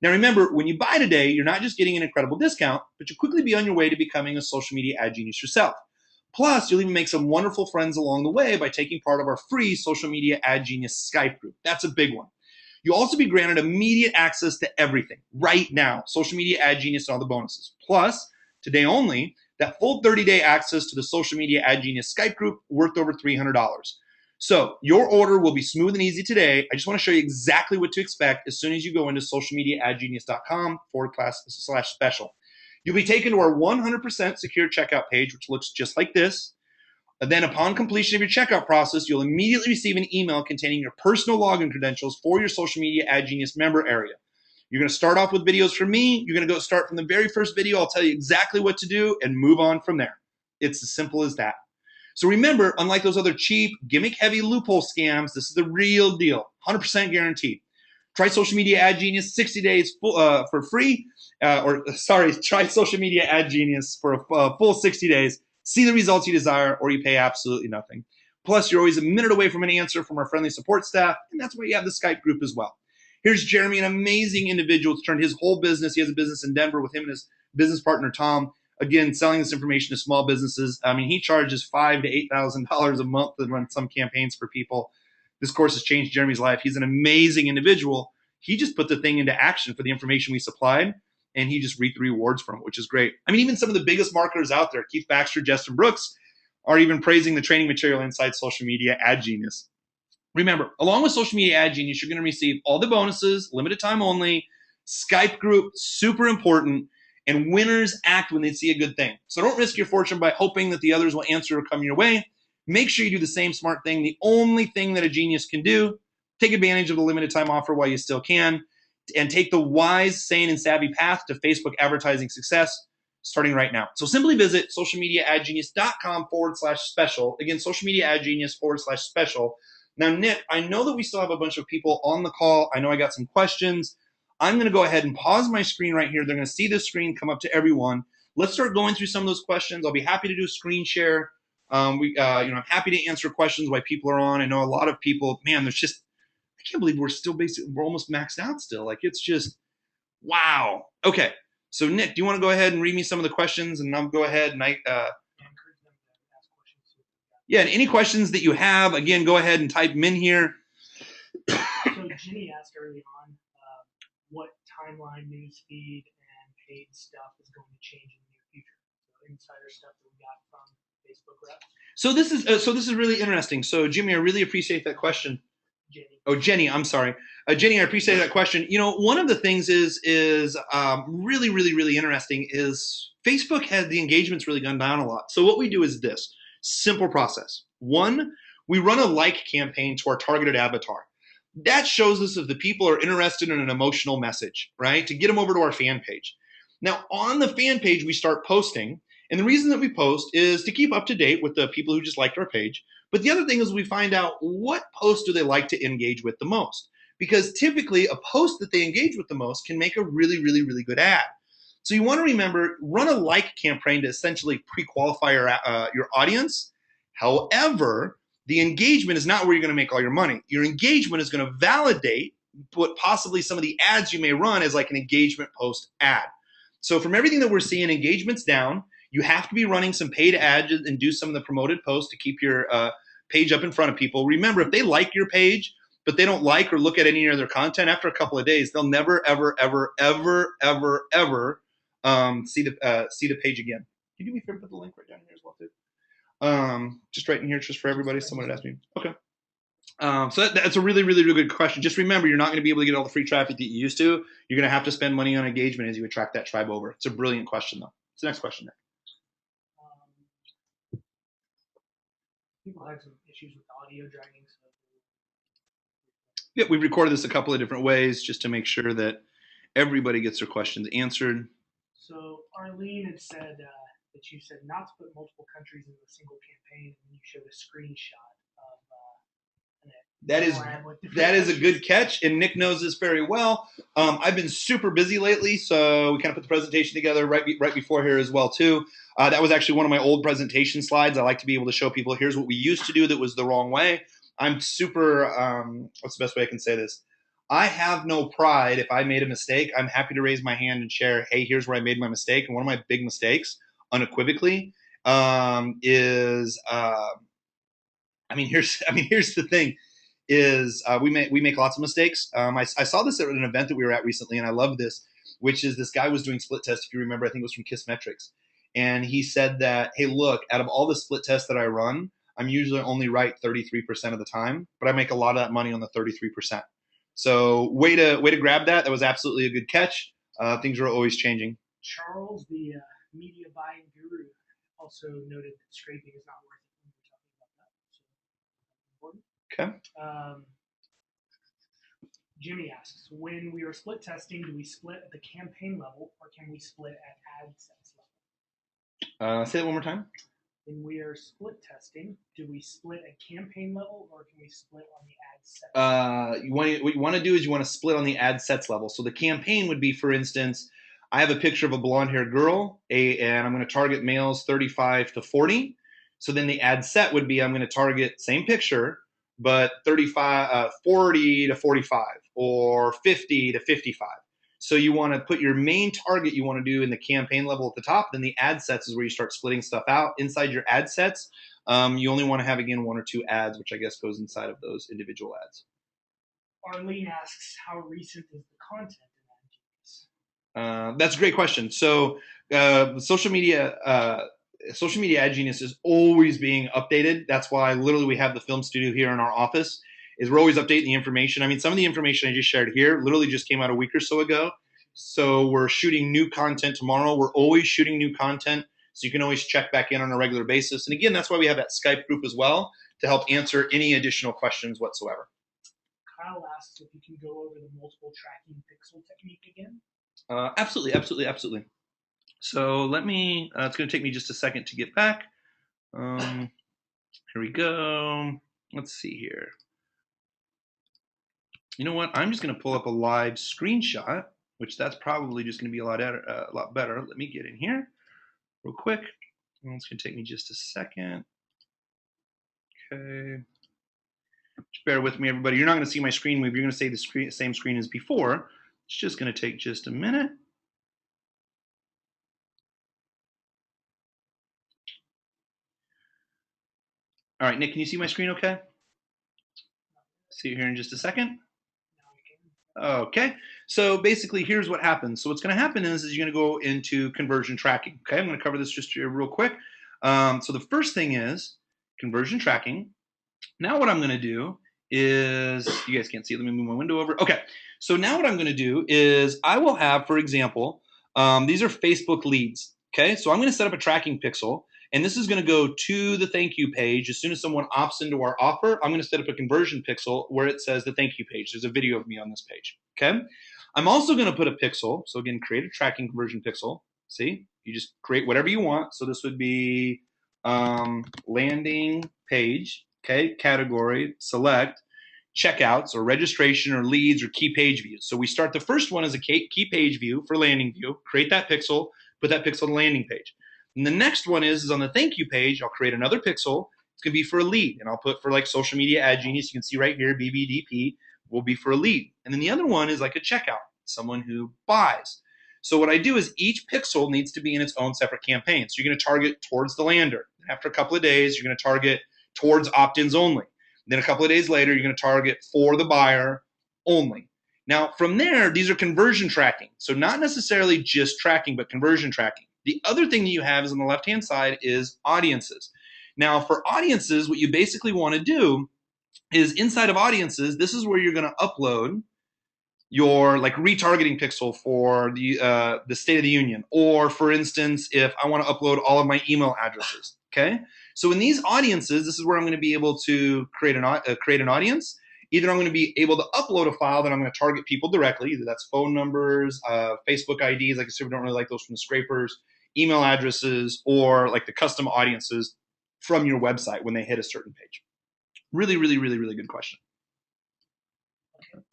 Now, remember, when you buy today, you're not just getting an incredible discount, but you'll quickly be on your way to becoming a Social Media Ad Genius yourself. Plus, you'll even make some wonderful friends along the way by taking part of our free Social Media Ad Genius Skype group. That's a big one. You'll also be granted immediate access to everything right now, Social Media Ad Genius and all the bonuses. Plus, today only, that full 30-day access to the Social Media Ad Genius Skype group worth over $300. So your order will be smooth and easy today. I just want to show you exactly what to expect as soon as you go into socialmediaadgenius.com/special. You'll be taken to our 100% secure checkout page, which looks just like this. And then upon completion of your checkout process, you'll immediately receive an email containing your personal login credentials for your Social Media Ad Genius member area. You're going to start off with videos from me. You're going to start from the very first video. I'll tell you exactly what to do and move on from there. It's as simple as that. So remember, unlike those other cheap, gimmick-heavy loophole scams, this is the real deal, 100% guaranteed. Try Social Media Ad Genius 60 days for free. Try Social Media Ad Genius for a full 60 days. See the results you desire, or you pay absolutely nothing. Plus, you're always a minute away from an answer from our friendly support staff, and that's why you have the Skype group as well. Here's Jeremy, an amazing individual. It's turned his whole business. He has a business in Denver with him and his business partner, Tom. Again, selling this information to small businesses. I mean, he charges $5,000 to $8,000 a month to run some campaigns for people. This course has changed Jeremy's life. He's an amazing individual. He just put the thing into action for the information we supplied, and he just reaped the rewards from it, which is great. I mean, even some of the biggest marketers out there, Keith Baxter, Justin Brooks, are even praising the training material inside Social Media Ad Genius. Remember, along with Social Media Ad Genius, you're going to receive all the bonuses, limited time only, Skype group, super important, and winners act when they see a good thing. So don't risk your fortune by hoping that the others will answer or come your way. Make sure you do the same smart thing. The only thing that a genius can do, take advantage of the limited time offer while you still can, and take the wise, sane, and savvy path to Facebook advertising success starting right now. So simply visit socialmediaadgenius.com/special. Again, socialmediaadgenius/special. Now, Nick, I know that we still have a bunch of people on the call. I know I got some questions. I'm going to go ahead and pause my screen right here. They're going to see this screen come up to everyone. Let's start going through some of those questions. I'll be happy to do a screen share. I'm happy to answer questions while people are on. I know a lot of people, man, I can't believe we're almost maxed out still. Like, it's just, wow. Okay. So Nick, do you want to go ahead and read me some of the questions, and I'll go ahead and and any questions that you have, again, go ahead and type them in here. So Ginny asked early on what timeline, news feed, and paid stuff is going to change in the near future. So insider stuff that we got from Facebook reps. So this is really interesting. So Jimmy, I really appreciate that question. Jenny. Oh, Jenny, I'm sorry. Jenny, I appreciate that question. You know, one of the things is really, really, really interesting is Facebook has the engagement's really gone down a lot. So what we do is this simple process. One, we run a like campaign to our targeted avatar. That shows us if the people are interested in an emotional message, right? To get them over to our fan page. Now, on the fan page, we start posting. And the reason that we post is to keep up to date with the people who just liked our page. But the other thing is we find out what post do they like to engage with the most. Because typically a post that they engage with the most can make a really, really, really good ad. So you want to remember, run a like campaign to essentially pre-qualify your audience. However, the engagement is not where you're going to make all your money. Your engagement is going to validate what possibly some of the ads you may run as like an engagement post ad. So from everything that we're seeing, engagement's down. You have to be running some paid ads and do some of the promoted posts to keep your page up in front of people. Remember, if they like your page, but they don't like or look at any of their content, after a couple of days, they'll never, ever, ever, ever, ever, ever see the page again. Can you do me a favor, put the link right down here as well, too? Just right in here, just for everybody. Someone had asked me. Okay. So that's a really, really, really good question. Just remember, you're not going to be able to get all the free traffic that you used to. You're going to have to spend money on engagement as you attract that tribe over. It's a brilliant question, though. What's the next question, Nick? People had some issues with audio dragging. So yeah, we've recorded this a couple of different ways just to make sure that everybody gets their questions answered. So Arlene had said that you said not to put multiple countries in a single campaign, and you showed a screenshot of that is a good catch, and Nick knows this very well. I've been super busy lately, so we kind of put the presentation together right before here as well too. That was actually one of my old presentation slides. I like to be able to show people, here's what we used to do that was the wrong way. I'm super, what's the best way I can say this? I have no pride if I made a mistake. I'm happy to raise my hand and share, hey, here's where I made my mistake. And one of my big mistakes, unequivocally, here's the thing, is we make lots of mistakes. I saw this at an event that we were at recently, and I love this, which is this guy was doing split tests. If you remember, I think it was from Kissmetrics. And he said that, hey, look, out of all the split tests that I run, I'm usually only right 33% of the time, but I make a lot of that money on the 33%. So way to grab that. That was absolutely a good catch. Things are always changing. Charles, the media buying guru, also noted that scraping is not worth it when we're talking about that. So important. Okay. Jimmy asks, when we are split testing, do we split at the campaign level or can we split at ad sets level? Say that one more time. When we are split testing, do we split at campaign level or can we split on the ad set? What you want to do is you want to split on the ad sets level. So the campaign would be, for instance, I have a picture of a blonde-haired girl, and I'm going to target males 35 to 40. So then the ad set would be I'm going to target same picture, but 40 to 45 or 50 to 55. So you want to put your main target you want to do in the campaign level at the top. Then the ad sets is where you start splitting stuff out. Inside your ad sets, you only want to have, again, 1 or 2 ads, which I guess goes inside of those individual ads. Arlene asks, how recent is the content in AdGenius? That's a great question. So social media Ad Genius is always being updated. That's why literally we have the film studio here in our office. Is we're always updating the information. I mean, some of the information I just shared here literally just came out a week or so ago. So we're shooting new content tomorrow. We're always shooting new content. So you can always check back in on a regular basis. And again, that's why we have that Skype group as well to help answer any additional questions whatsoever. Kyle asks if you can go over the multiple tracking pixel technique again. Absolutely. So let me, it's going to take me just a second to get back. Here we go. Let's see here. You know what? I'm just going to pull up a live screenshot, which that's probably just going to be a lot better. Let me get in here real quick. It's going to take me just a second. Okay. Just bear with me, everybody. You're not going to see my screen move. You're going to see the same screen as before. It's just going to take just a minute. All right, Nick, can you see my screen okay? See you here in just a second. Okay, so basically here's what happens. So what's going to happen is you're going to go into conversion tracking. Okay, I'm going to cover this just real quick. So the first thing is conversion tracking. Now what I'm going to do is, you guys can't see it, let me move my window over. Okay, so now what I'm going to do is I will have, for example, these are Facebook leads. Okay, so I'm going to set up a tracking pixel. And this is going to go to the thank you page. As soon as someone opts into our offer, I'm going to set up a conversion pixel where it says the thank you page. There's a video of me on this page. Okay. I'm also going to put a pixel. So again, create a tracking conversion pixel. See, you just create whatever you want. So this would be landing page. Okay. Category, select checkouts or registration or leads or key page views. So we start the first one as a key page view for landing view, create that pixel, put that pixel on the landing page. And the next one is on the thank you page, I'll create another pixel. It's going to be for a lead. And I'll put for like social media ad genius. You can see right here, BBDP will be for a lead. And then the other one is like a checkout, someone who buys. So what I do is each pixel needs to be in its own separate campaign. So you're going to target towards the lander. After a couple of days, you're going to target towards opt-ins only. Then a couple of days later, you're going to target for the buyer only. Now, from there, these are conversion tracking. So not necessarily just tracking, but conversion tracking. The other thing that you have is on the left-hand side is audiences. Now, for audiences, what you basically want to do is inside of audiences, this is where you're going to upload your like retargeting pixel for the State of the Union. Or for instance, if I want to upload all of my email addresses, okay? So in these audiences, this is where I'm going to be able to create an audience. Either I'm going to be able to upload a file that I'm going to target people directly, either that's phone numbers, Facebook IDs, like I said, we don't really like those from the scrapers, email addresses, or like the custom audiences from your website when they hit a certain page. Really good question. Okay.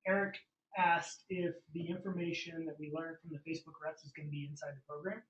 Eric asked if the information that we learned from the Facebook reps is going to be inside the program.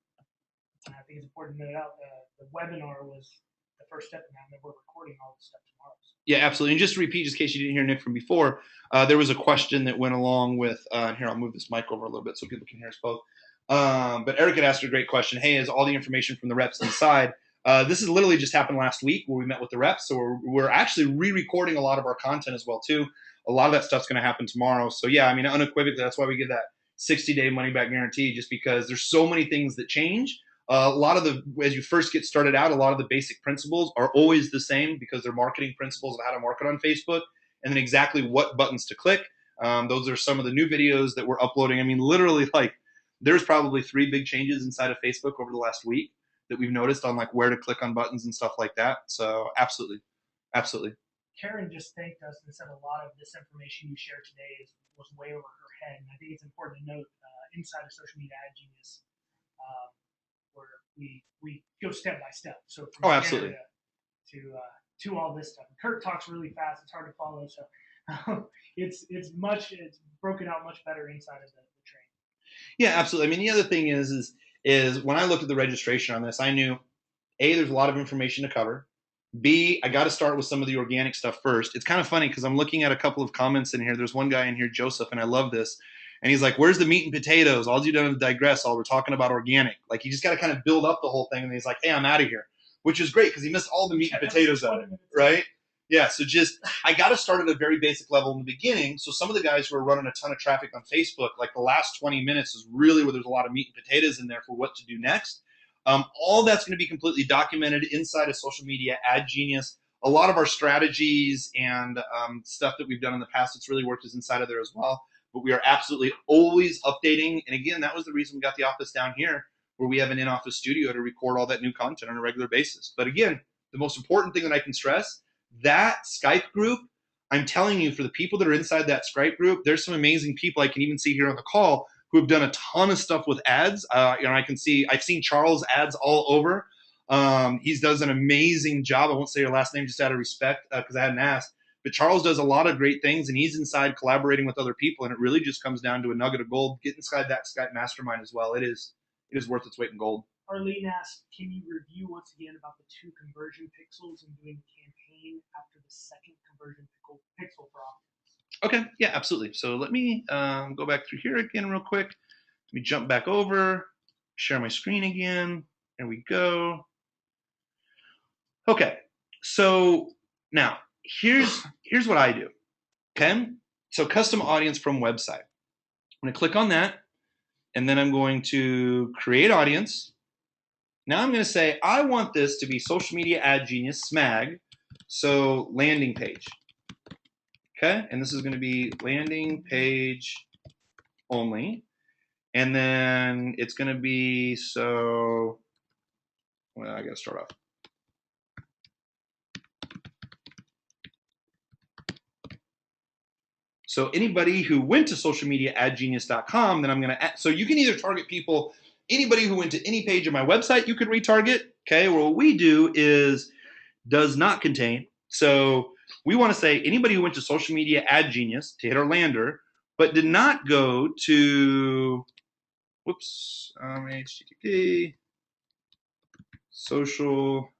And I think it's important to note out that the webinar was the first step in that, and we're recording all this stuff tomorrow. Yeah, absolutely. And just to repeat, just in case you didn't hear Nick from before, there was a question that went along with, here, I'll move this mic over a little bit so people can hear us both. But Eric had asked a great question. Hey, is all the information from the reps inside? This has literally just happened last week where we met with the reps. So we're actually re-recording a lot of our content as well, too. A lot of that stuff's going to happen tomorrow. So, yeah, I mean, unequivocally, that's why we give that 60-day money-back guarantee, just because there's so many things that change. A lot of as you first get started out, a lot of the basic principles are always the same because they're marketing principles of how to market on Facebook and then exactly what buttons to click. Those are some of the new videos that we're uploading. I mean, literally, like, there's probably 3 big changes inside of Facebook over the last week that we've noticed on like where to click on buttons and stuff like that. So absolutely. Karen just thanked us and said a lot of this information you shared today was way over her head. And I think it's important to note inside of Social Media Ad Genius, where we go step by step. So from absolutely. to all this stuff. Kurt talks really fast; it's hard to follow. So it's broken out much better inside of the training. Yeah, absolutely. I mean, the other thing is when I looked at the registration on this, I knew A, there's a lot of information to cover. B, I got to start with some of the organic stuff first. It's kind of funny because I'm looking at a couple of comments in here. There's one guy in here, Joseph, and I love this. And he's like, where's the meat and potatoes? All you done is digress. All we're talking about organic. Like, you just got to kind of build up the whole thing. And he's like, hey, I'm out of here, which is great because he missed all the meat and potatoes of it, right? Yeah, so just I got to start at a very basic level in the beginning. So some of the guys who are running a ton of traffic on Facebook, like the last 20 minutes is really where there's a lot of meat and potatoes in there for what to do next. All that's going to be completely documented inside of Social Media Ad Genius. A lot of our strategies and stuff that we've done in the past that's really worked is inside of there as well. But we are absolutely always updating. And again, that was the reason we got the office down here, where we have an in-office studio to record all that new content on a regular basis. But again, the most important thing that I can stress, that Skype group, I'm telling you, for the people that are inside that Skype group, there's some amazing people I can even see here on the call who have done a ton of stuff with ads. I've seen Charles ads all over. He does an amazing job. I won't say your last name just out of respect because I hadn't asked. But Charles does a lot of great things, and he's inside collaborating with other people, and it really just comes down to a nugget of gold. Get inside that Skype mastermind as well. It is worth its weight in gold. Arlene asked, can you review once again about the 2 conversion pixels and doing the campaign after the second conversion pixel for opt-ins? Okay, yeah, absolutely. So let me go back through here again real quick. Let me jump back over, share my screen again. There we go. Okay, so now here's what I do. Okay, so custom audience from website. I'm going to click on that, and then I'm going to create audience. Now I'm going to say I want this to be Social Media Ad Genius SMAG, so landing page. Okay, and this is going to be landing page only, and then it's going to be so. Well, I got to start off. So anybody who went to socialmediaadgenius.com, then I'm going to, so you can either target people, anybody who went to any page of my website, you could retarget. Okay, well, what we do is does not contain. So we want to say anybody who went to Social Media Ad Genius to hit our lander, but did not go to, HTTP, social,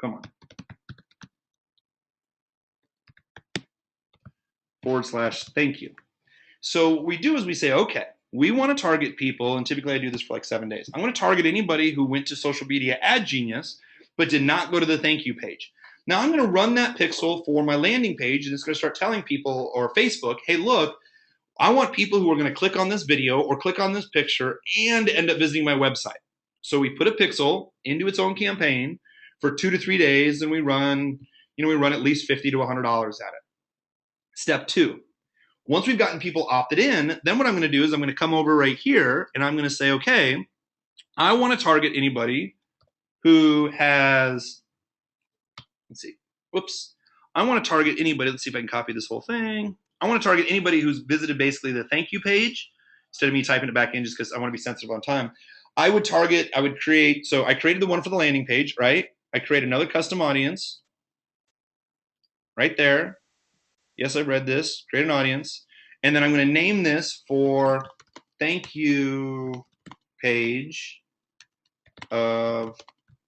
come on. /thank you. So what we do is we say, okay, we want to target people, and typically I do this for like 7 days. I'm going to target anybody who went to Social Media Ad Genius, but did not go to the thank you page. Now I'm going to run that pixel for my landing page, and it's going to start telling people, or Facebook, hey, look, I want people who are going to click on this video or click on this picture and end up visiting my website. So we put a pixel into its own campaign for 2 to 3 days, and we run at least $50 to $100 at it. Step 2, once we've gotten people opted in, then what I'm going to do is I'm going to come over right here and I'm going to say, okay, I want to target anybody who has, I want to target anybody, let's see if I can copy this whole thing. I want to target anybody who's visited basically the thank you page instead of me typing it back in just because I want to be sensitive on time. I would create, so I created the one for the landing page, right? I create another custom audience right there. Yes, I've read this, create an audience. And then I'm going to name this for thank you page of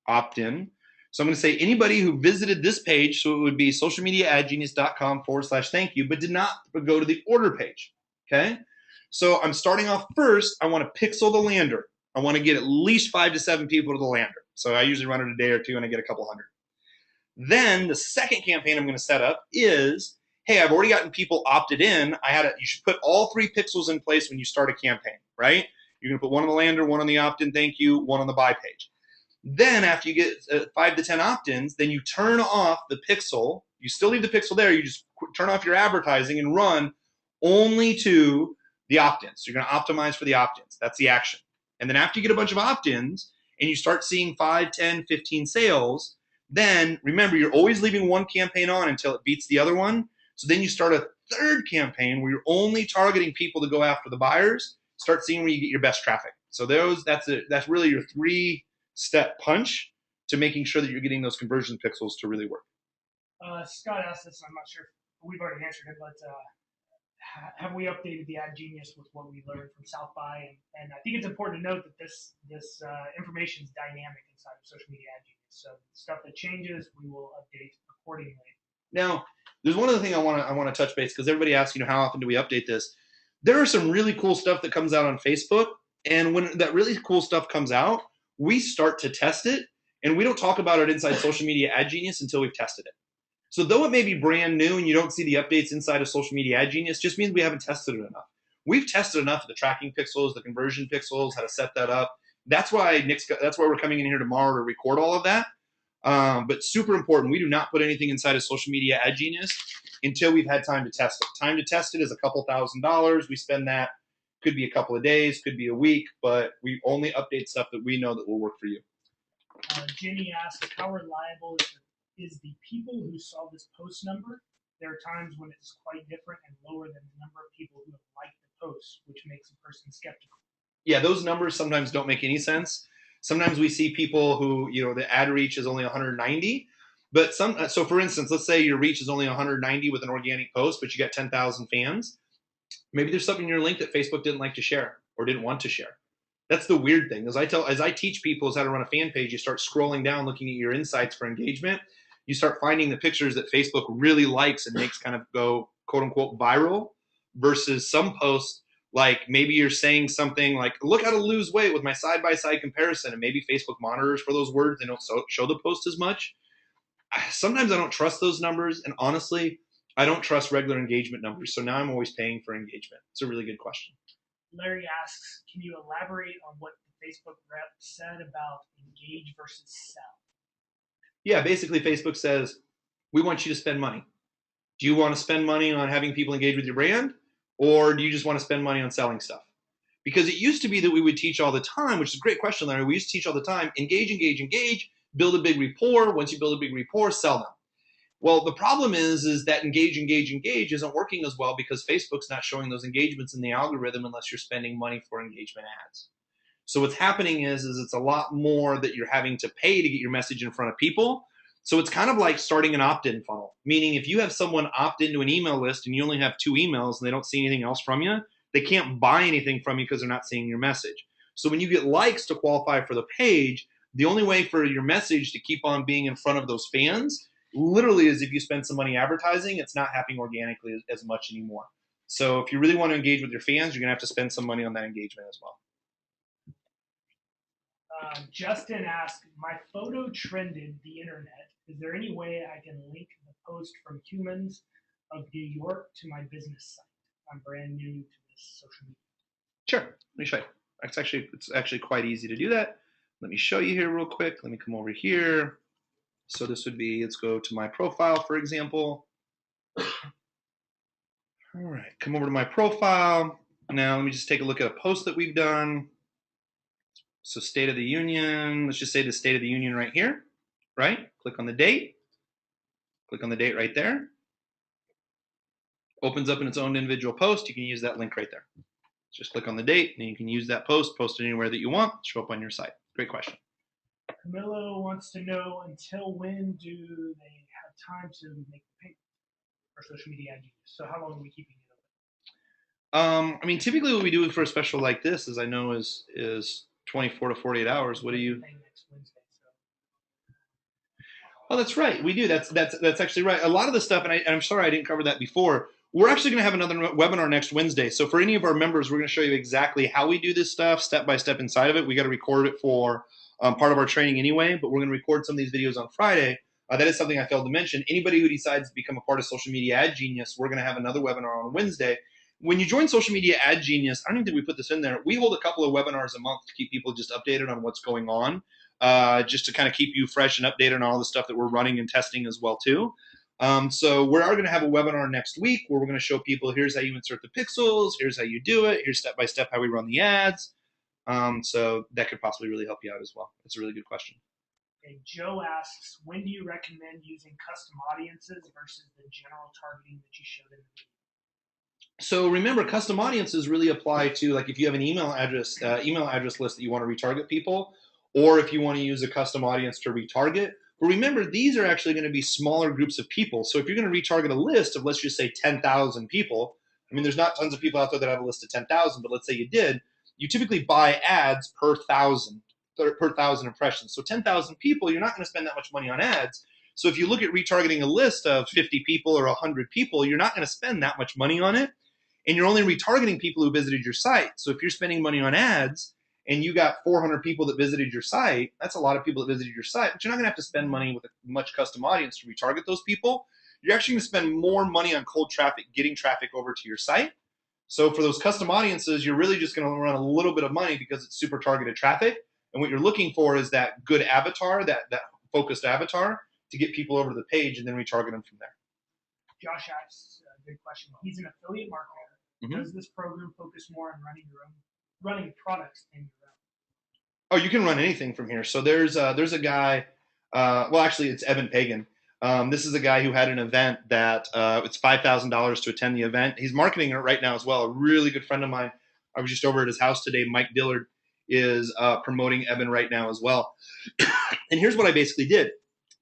opt-in. So I'm going to say anybody who visited this page, so it would be socialmediaadgenius.com /thank you, but did not go to the order page. Okay. So I'm starting off first. I want to pixel the lander. I want to get at least 5 to 7 people to the lander. So I usually run it a day or two and I get a couple hundred. Then the second campaign I'm going to set up is, hey, I've already gotten people opted in. You should put all 3 pixels in place when you start a campaign, right? You're going to put one on the lander, one on the opt-in thank you, one on the buy page. Then after you get 5 to 10 opt-ins, then you turn off the pixel. You still leave the pixel there. You just turn off your advertising and run only to the opt-ins. So you're going to optimize for the opt-ins. That's the action. And then after you get a bunch of opt-ins and you start seeing 5, 10, 15 sales, then remember, you're always leaving one campaign on until it beats the other one. So then you start a third campaign where you're only targeting people to go after the buyers. Start seeing where you get your best traffic. So that's really your 3-step punch to making sure that you're getting those conversion pixels to really work. Scott asked this, I'm not sure if we've already answered it, but have we updated the Ad Genius with what we learned from South by? And I think it's important to note that this information is dynamic inside of Social Media Ad Genius. So stuff that changes, we will update accordingly. Now, there's one other thing I want to touch base because everybody asks, how often do we update this? There are some really cool stuff that comes out on Facebook, and when that really cool stuff comes out, we start to test it, and we don't talk about it inside Social Media Ad Genius until we've tested it. So though it may be brand new and you don't see the updates inside of Social Media Ad Genius, just means we haven't tested it enough. We've tested enough of the tracking pixels, the conversion pixels, how to set that up. That's why we're coming in here tomorrow to record all of that. But super important, we do not put anything inside of Social Media Ad Genius until we've had time to test it. Time to test it is a couple $1,000s. We spend that, could be a couple of days, could be a week, but we only update stuff that we know that will work for you. Jenny asks, how reliable is the people who saw this post number? There are times when it's quite different and lower than the number of people who have liked the post, which makes a person skeptical. Yeah, those numbers sometimes don't make any sense. Sometimes we see people who, the ad reach is only 190, but so for instance, let's say your reach is only 190 with an organic post, but you got 10,000 fans. Maybe there's something in your link that Facebook didn't like to share or didn't want to share. That's the weird thing. As I teach people how to run a fan page, you start scrolling down, looking at your insights for engagement. You start finding the pictures that Facebook really likes and makes kind of go quote unquote viral versus some posts. Like maybe you're saying something like, look how to lose weight with my side-by-side comparison. And maybe Facebook monitors for those words. They don't show the post as much. Sometimes I don't trust those numbers. And honestly, I don't trust regular engagement numbers. So now I'm always paying for engagement. It's a really good question. Larry asks, can you elaborate on what the Facebook rep said about engage versus sell? Yeah, basically Facebook says, we want you to spend money. Do you want to spend money on having people engage with your brand? Or do you just want to spend money on selling stuff? Because it used to be that we would teach all the time, which is a great question, Larry. We used to teach all the time, engage, build a big rapport. Once you build a big rapport, sell them. Well, the problem is that engage isn't working as well because Facebook's not showing those engagements in the algorithm unless you're spending money for engagement ads. So what's happening is it's a lot more that you're having to pay to get your message in front of people. So it's kind of like starting an opt-in funnel, meaning if you have someone opt into an email list and you only have 2 emails and they don't see anything else from you, they can't buy anything from you because they're not seeing your message. So when you get likes to qualify for the page, the only way for your message to keep on being in front of those fans literally is if you spend some money advertising. It's not happening organically as much anymore. So if you really want to engage with your fans, you're going to have to spend some money on that engagement as well. Justin asked, my photo trended the internet. Is there any way I can link the post from Humans of New York to my business site? I'm brand new to this social media. Sure, let me show you. It's actually quite easy to do that. Let me show you here real quick. Let me come over here. So this would be, let's go to my profile, for example. All right, come over to my profile. Now let me just take a look at a post that we've done. So State of the Union, let's just say the State of the Union right here, right? Click on the date. Click on the date right there. Opens up in its own individual post. You can use that link right there. Just click on the date and you can use that post it anywhere that you want, show up on your site. Great question. Camilo wants to know, until when do they have time to make the payment for social media ad genius? So how long are we keeping it open? I mean, typically what we do for a special like this is 24 to 48 hours. What do you? Next Wednesday, so. Oh, that's right. We do. That's actually right. A lot of the stuff, and I'm sorry I didn't cover that before. We're actually going to have another webinar next Wednesday. So for any of our members, we're going to show you exactly how we do this stuff, step by step inside of it. We got to record it for part of our training anyway, but we're going to record some of these videos on Friday. That is something I failed to mention. Anybody who decides to become a part of Social Media Ad Genius, we're going to have another webinar on Wednesday. When you join Social Media Ad Genius, I don't even think we put this in there. We hold a couple of webinars a month to keep people just updated on what's going on, just to kind of keep you fresh and updated on all the stuff that we're running and testing as well too. So we are going to have a webinar next week where we're going to show people, here's how you insert the pixels, here's how you do it, here's step by step how we run the ads. So that could possibly really help you out as well. That's a really good question. Okay, Joe asks, when do you recommend using custom audiences versus the general targeting that you showed in the video? So remember, custom audiences really apply to, like, if you have an email address list that you want to retarget people, or if you want to use a custom audience to retarget. But remember, these are actually going to be smaller groups of people. So if you're going to retarget a list of, let's just say, 10,000 people, I mean, there's not tons of people out there that have a list of 10,000, but let's say you did, you typically buy ads per 1,000 impressions. So 10,000 people, you're not going to spend that much money on ads. So if you look at retargeting a list of 50 people or 100 people, you're not going to spend that much money on it. And you're only retargeting people who visited your site. So if you're spending money on ads and you got 400 people that visited your site, that's a lot of people that visited your site, but you're not going to have to spend money with a much custom audience to retarget those people. you're actually going to spend more money on cold traffic, getting traffic over to your site. So for those custom audiences, you're really just going to run a little bit of money because it's super targeted traffic. And what you're looking for is that good avatar, that focused avatar to get people over to the page, and then retarget them from there. Josh asks a good question. He's an affiliate marketer. Mm-hmm. Does this program focus more on running products in your own? Oh, you can run anything from here. So there's a guy. Well, actually, it's Evan Pagan. This is a guy who had an event that it's $5,000 to attend the event. He's marketing it right now as well. A really good friend of mine. I was just over at his house today. Mike Dillard is promoting Evan right now as well. And here's what I basically did.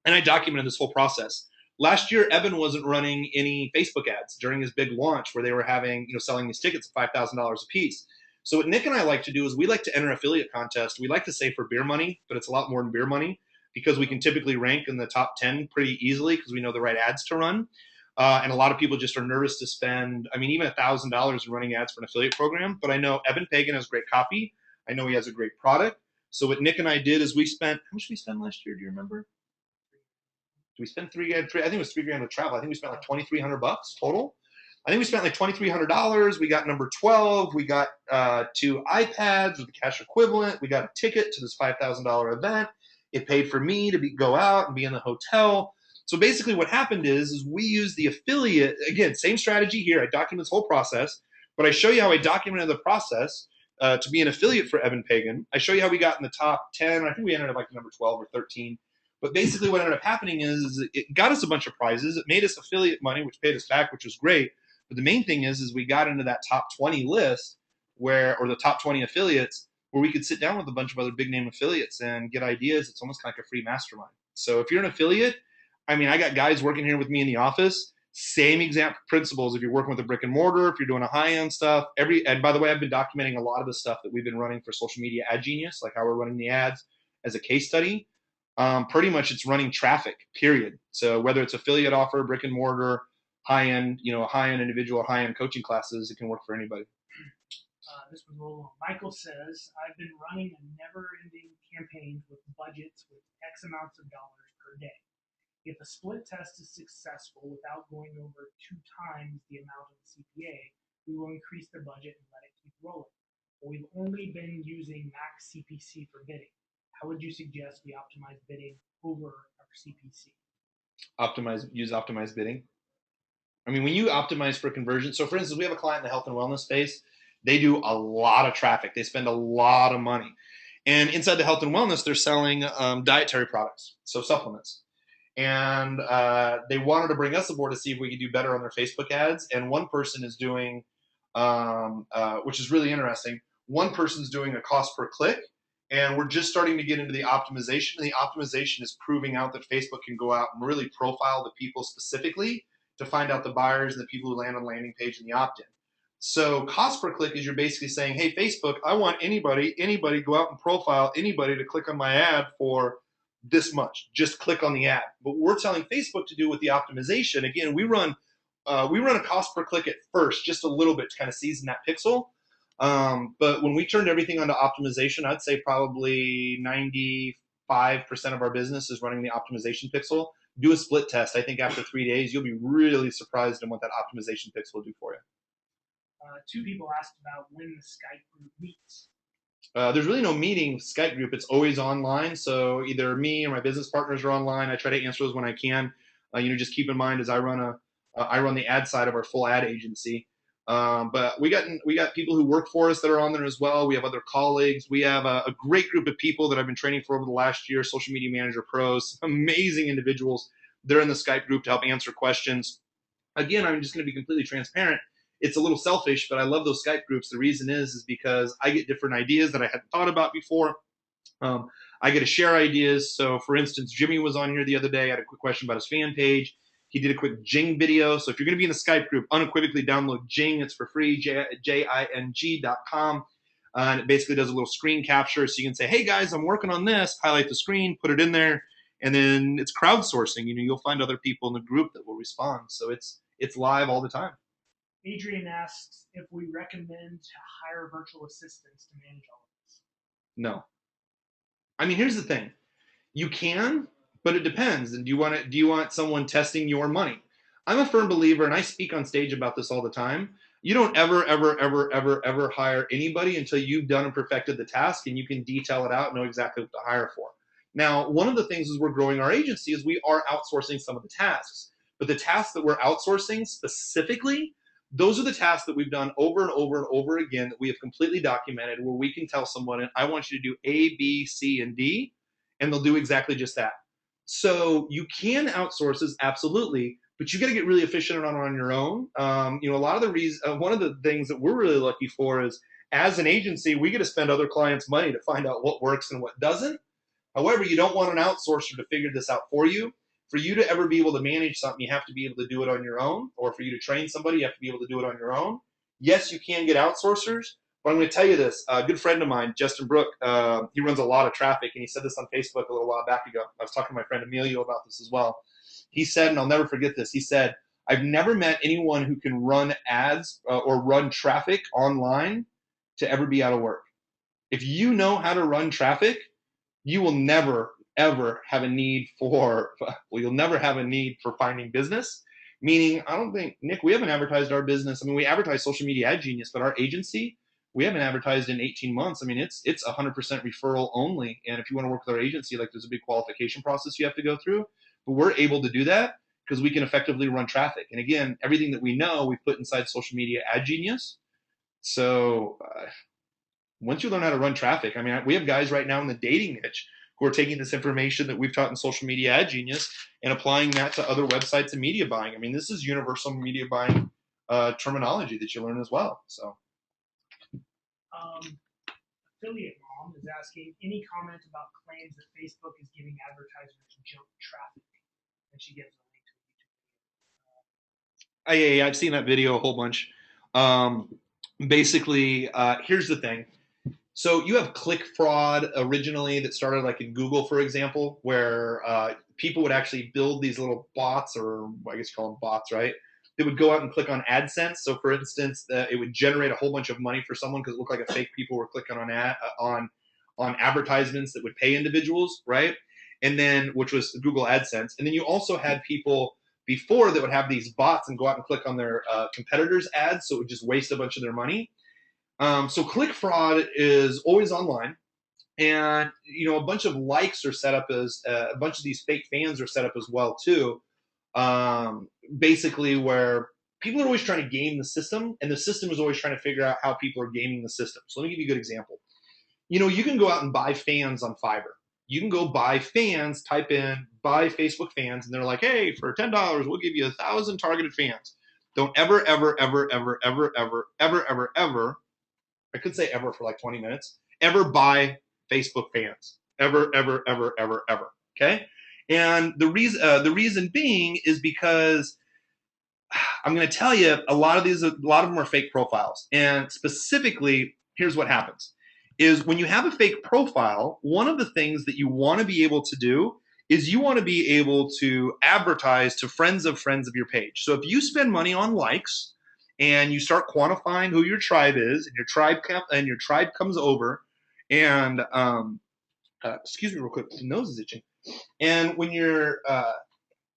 And I documented this whole process. Last year, Evan wasn't running any Facebook ads during his big launch where they were having, selling these tickets at $5,000 a piece. So what Nick and I like to do is we like to enter affiliate contests. We like to say for beer money, but it's a lot more than beer money because we can typically rank in the top 10 pretty easily because we know the right ads to run. And a lot of people just are nervous to spend, even $1,000 in running ads for an affiliate program. But I know Evan Pagan has great copy. I know he has a great product. So what Nick and I did is we spent, how much did we spend last year? Do you remember? Did we spend $3,000? I think it was $3,000 with travel. I think we spent like $2,300 total. I think we spent like $2,300. We got number 12. We got 2 iPads with the cash equivalent. We got a ticket to this $5,000 event. It paid for me to go out and be in the hotel. So basically what happened is we used the affiliate, again, same strategy here. I document this whole process, but I show you how I documented the process to be an affiliate for Evan Pagan. I show you how we got in the top 10. I think we ended up like number 12 or 13. But basically what ended up happening is it got us a bunch of prizes. It made us affiliate money, which paid us back, which was great. But the main thing is we got into that top 20 list or the top 20 affiliates where we could sit down with a bunch of other big name affiliates and get ideas. It's almost like a free mastermind. So if you're an affiliate, I got guys working here with me in the office, same exact principles. If you're working with a brick and mortar, if you're doing a high-end stuff, and by the way, I've been documenting a lot of the stuff that we've been running for Social Media Ad Genius, like how we're running the ads as a case study. Pretty much it's running traffic, period. So whether it's affiliate offer, brick and mortar, high-end, high-end individual, high-end coaching classes, it can work for anybody. This was a little long. Michael says, I've been running a never-ending campaign with budgets with X amounts of dollars per day. If a split test is successful without going over 2 times the amount of the CPA, we will increase the budget and let it keep rolling. But we've only been using max CPC for bidding. How would you suggest we optimize bidding over our CPC? Use optimized bidding. When you optimize for conversion, so for instance, we have a client in the health and wellness space. They do a lot of traffic. They spend a lot of money. And inside the health and wellness, they're selling dietary products, so supplements. And they wanted to bring us aboard to see if we could do better on their Facebook ads. And one person is doing, which is really interesting, one person's doing a cost per click. And we're just starting to get into the optimization. And the optimization is proving out that Facebook can go out and really profile the people specifically to find out the buyers and the people who land on the landing page and the opt-in. So cost per click is you're basically saying, hey, Facebook, I want anybody go out and profile anybody to click on my ad for this much. Just click on the ad. But we're telling Facebook to do with the optimization. Again, we run a cost per click at first, just a little bit to kind of season that pixel. But when we turned everything onto optimization, I'd say probably 95% of our business is running the optimization pixel. Do a split test. I think after 3 days, you'll be really surprised at what that optimization pixel will do for you. 2 people asked about when the Skype group meets. There's really no meeting Skype group. It's always online. So either me or my business partners are online. I try to answer those when I can. Just keep in mind as I run the ad side of our full ad agency. But we got people who work for us that are on there as well. We have other colleagues. We have a great group of people that I've been training for over the last year, social media manager pros, amazing individuals. They're in the Skype group to help answer questions. Again, I'm just going to be completely transparent. It's a little selfish, but I love those Skype groups. The reason is because I get different ideas that I hadn't thought about before. I get to share ideas. So for instance, Jimmy was on here the other day. I had a quick question about his fan page. He did a quick Jing video. So if you're going to be in the Skype group, unequivocally download Jing. It's for free, jing.com. And it basically does a little screen capture. So you can say, hey guys, I'm working on this, highlight the screen, put it in there. And then it's crowdsourcing. You'll find other people in the group that will respond. So it's live all the time. Adrian asks if we recommend to hire virtual assistants to manage all of this. No. Here's the thing. You can, but it depends. And do you want someone testing your money? I'm a firm believer, and I speak on stage about this all the time. You don't ever hire anybody until you've done and perfected the task and you can detail it out and know exactly what to hire for. Now, one of the things as we're growing our agency is we are outsourcing some of the tasks. But the tasks that we're outsourcing specifically, those are the tasks that we've done over and over and over again that we have completely documented where we can tell someone, I want you to do A, B, C, and D, and they'll do exactly just that. So you can outsource this, absolutely, but you got to get really efficient on your own. A lot of the one of the things that we're really lucky for is as an agency, we get to spend other clients' money to find out what works and what doesn't. However, you don't want an outsourcer to figure this out for you. For you to ever be able to manage something, you have to be able to do it on your own. Or for you to train somebody, you have to be able to do it on your own. Yes, you can get outsourcers, but I'm going to tell you this. A good friend of mine, Justin Brook, he runs a lot of traffic, and he said this on Facebook a little while back ago. I was talking to my friend Emilio about this as well. He said, and I'll never forget this, he said, I've never met anyone who can run ads or run traffic online to ever be out of work. If you know how to run traffic, you will never, ever have a need for, you'll never have a need for finding business. Meaning, I don't think, Nick, we haven't advertised our business. I mean, we advertise Social Media Ad Genius, but our agency, we haven't advertised in 18 months. I mean, it's 100% referral only. And if you want to work with our agency, like there's a big qualification process you have to go through. But we're able to do that because we can effectively run traffic. And again, everything that we know, we put inside Social Media Ad Genius. So once you learn how to run traffic, I mean, we have guys right now in the dating niche who are taking this information that we've taught in Social Media Ad Genius and applying that to other websites and media buying. I mean, this is universal media buying terminology that you learn as well. So, Affiliate Mom is asking, any comment about claims that Facebook is giving advertisers junk traffic? And she gives a link to a YouTube video. yeah, I've seen that video a whole bunch. Basically, here's the thing. So you have click fraud originally that started like in Google, for example, where people would actually build these little bots, or I guess you call them bots, right? They would go out and click on AdSense. So for instance, it would generate a whole bunch of money for someone because it looked like a fake people were clicking on advertisements that would pay individuals, right? And then, which was Google AdSense. And then you also had people before that would have these bots and go out and click on their competitors' ads, so it would just waste a bunch of their money. So click fraud is always online, and a bunch of likes are set up as a bunch of these fake fans are set up as well too. Basically, where people are always trying to game the system, and the system is always trying to figure out how people are gaming the system. So let me give you a good example. You can go out and buy fans on Fiverr. You can go buy fans, type in buy Facebook fans, and they're like, hey, for $10, we'll give you 1,000 targeted fans. Don't ever, ever, I could say ever for like 20 minutes, ever buy Facebook fans. Ever. Okay? And the reason being is because I'm going to tell you a lot of them are fake profiles. And specifically, here's what happens is when you have a fake profile, one of the things that you want to be able to do is you want to be able to advertise to friends of your page. So if you spend money on likes and you start quantifying who your tribe is, and your tribe comes over, and excuse me real quick, the nose is itching. And when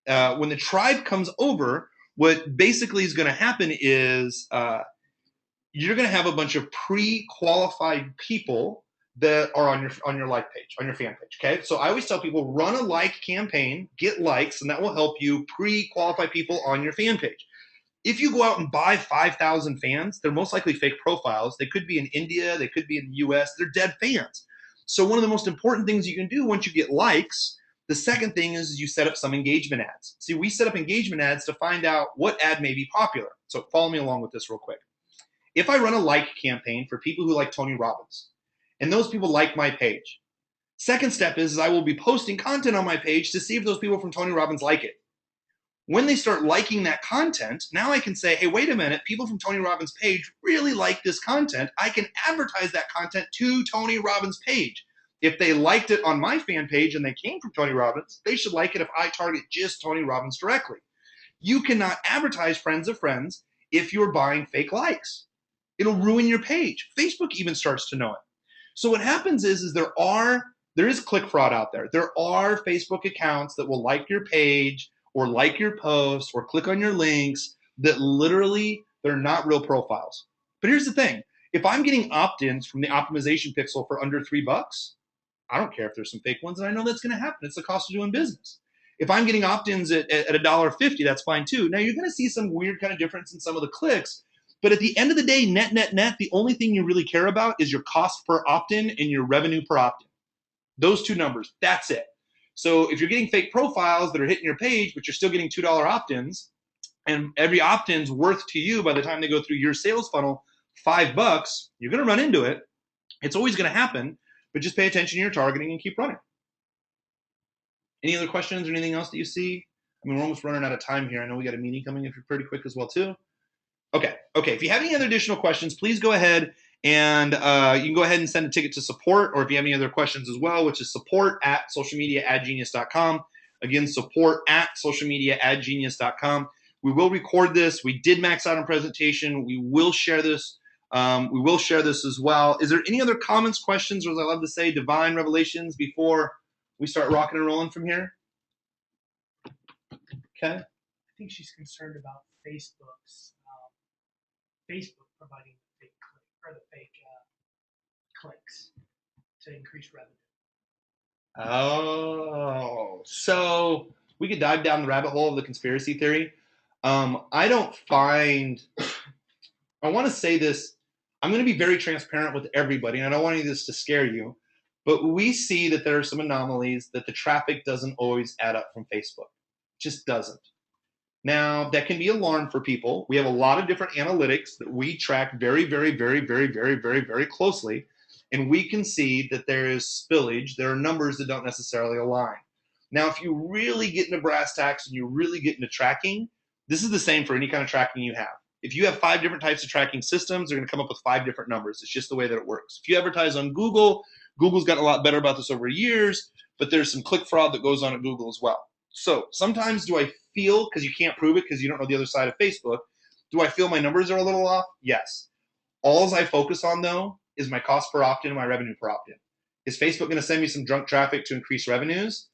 the tribe comes over, what basically is going to happen is you're going to have a bunch of pre-qualified people that are on your like page, on your fan page. Okay, so I always tell people, run a like campaign, get likes, and that will help you pre-qualify people on your fan page. If you go out and buy 5,000 fans, they're most likely fake profiles. They could be in India, they could be in the US, they're dead fans. So one of the most important things you can do once you get likes, the second thing is you set up some engagement ads. See, we set up engagement ads to find out what ad may be popular. So follow me along with this real quick. If I run a like campaign for people who like Tony Robbins, and those people like my page, second step is I will be posting content on my page to see if those people from Tony Robbins like it. When they start liking that content, now I can say, hey, wait a minute, people from Tony Robbins' page really like this content. I can advertise that content to Tony Robbins' page. If they liked it on my fan page and they came from Tony Robbins, they should like it if I target just Tony Robbins directly. You cannot advertise friends of friends if you're buying fake likes. It'll ruin your page. Facebook even starts to know it. So what happens is there is click fraud out there. There are Facebook accounts that will like your page or like your posts or click on your links that literally they're not real profiles. But here's the thing. If I'm getting opt-ins from the optimization pixel for under $3, I don't care if there's some fake ones, and I know that's going to happen. It's the cost of doing business. If I'm getting opt-ins at $1.50, that's fine too. Now you're going to see some weird kind of difference in some of the clicks, but at the end of the day, net, the only thing you really care about is your cost per opt-in and your revenue per opt-in. Those two numbers, that's it. So if you're getting fake profiles that are hitting your page, but you're still getting $2 opt-ins, and every opt-in's worth to you by the time they go through your sales funnel $5, you're going to run into it. It's always going to happen, but just pay attention to your targeting and keep running. Any other questions or anything else that you see? I mean, we're almost running out of time here. I know we got a meeting coming in pretty quick as well too. Okay. If you have any other additional questions, please go ahead and you can go ahead and send a ticket to support, or if you have any other questions as well, which is support@socialmediaadgenius.com. Again, support@socialmediaadgenius.com. We will record this. We did max out on presentation. We will share this. As well. Is there any other comments, questions, or as I love to say, divine revelations before we start rocking and rolling from here? Okay. I think she's concerned about Facebook providing the fake clicks to increase revenue. Oh, so we could dive down the rabbit hole of the conspiracy theory. I don't find. I want to say this. I'm going to be very transparent with everybody, and I don't want any of this to scare you, but we see that there are some anomalies that the traffic doesn't always add up from Facebook. It just doesn't. Now, that can be alarm for people. We have a lot of different analytics that we track very, very, very, very, very, very, very closely, and we can see that there is spillage. There are numbers that don't necessarily align. Now, if you really get into brass tacks and you really get into tracking, this is the same for any kind of tracking you have. If you have 5 different types of tracking systems, they're going to come up with 5 different numbers. It's just the way that it works. If you advertise on Google, Google's gotten a lot better about this over years, but there's some click fraud that goes on at Google as well. So sometimes do I feel, because you can't prove it because you don't know the other side of Facebook, do I feel my numbers are a little off? Yes. All I focus on, though, is my cost per opt-in and my revenue per opt-in. Is Facebook going to send me some drunk traffic to increase revenues?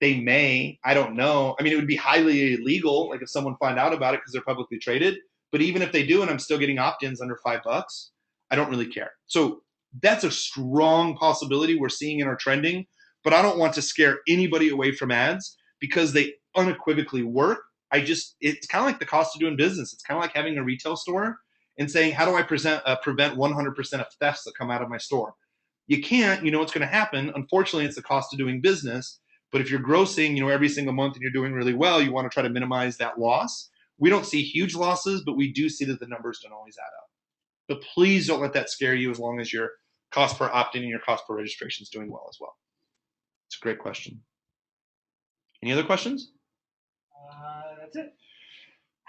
They may. I don't know. I mean, it would be highly illegal, like if someone find out about it because they're publicly traded. But even if they do and I'm still getting opt-ins under $5, I don't really care. So that's a strong possibility we're seeing in our trending. But I don't want to scare anybody away from ads because they unequivocally work. It's kind of like the cost of doing business. It's kind of like having a retail store and saying, how do I prevent 100% of thefts that come out of my store? You can't. You know what's going to happen. Unfortunately, it's the cost of doing business. But if you're grossing, every single month and you're doing really well, you want to try to minimize that loss. We don't see huge losses, but we do see that the numbers don't always add up. But please don't let that scare you as long as your cost per opt-in and your cost per registration is doing well as well. It's a great question. Any other questions? That's it.